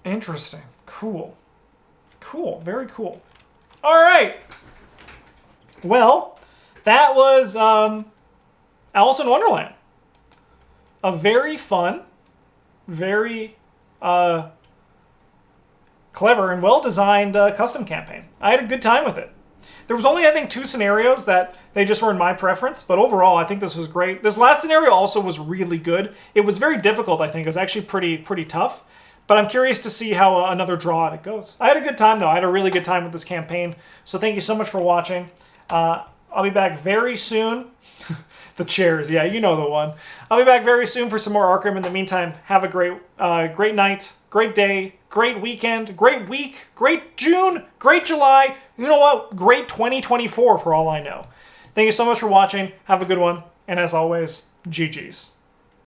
Interesting. Cool. Cool. Very cool. All right. Well, that was Alice in Wonderland. A very fun, very clever and well-designed custom campaign. I had a good time with it. There was only, I think, 2 scenarios that they just weren't my preference, but overall, I think this was great. This last scenario also was really good. It was very difficult, I think. It was actually pretty tough, but I'm curious to see how another draw it goes. I had a good time, though. I had a really good time with this campaign, so thank you so much for watching. I'll be back very soon. The chairs, yeah, you know the one. I'll be back very soon for some more Arkham. In the meantime, have a great night, great day, great weekend, great week, great June, great July. You know what? Great 2024 for all I know. Thank you so much for watching. Have a good one. And as always, GG's.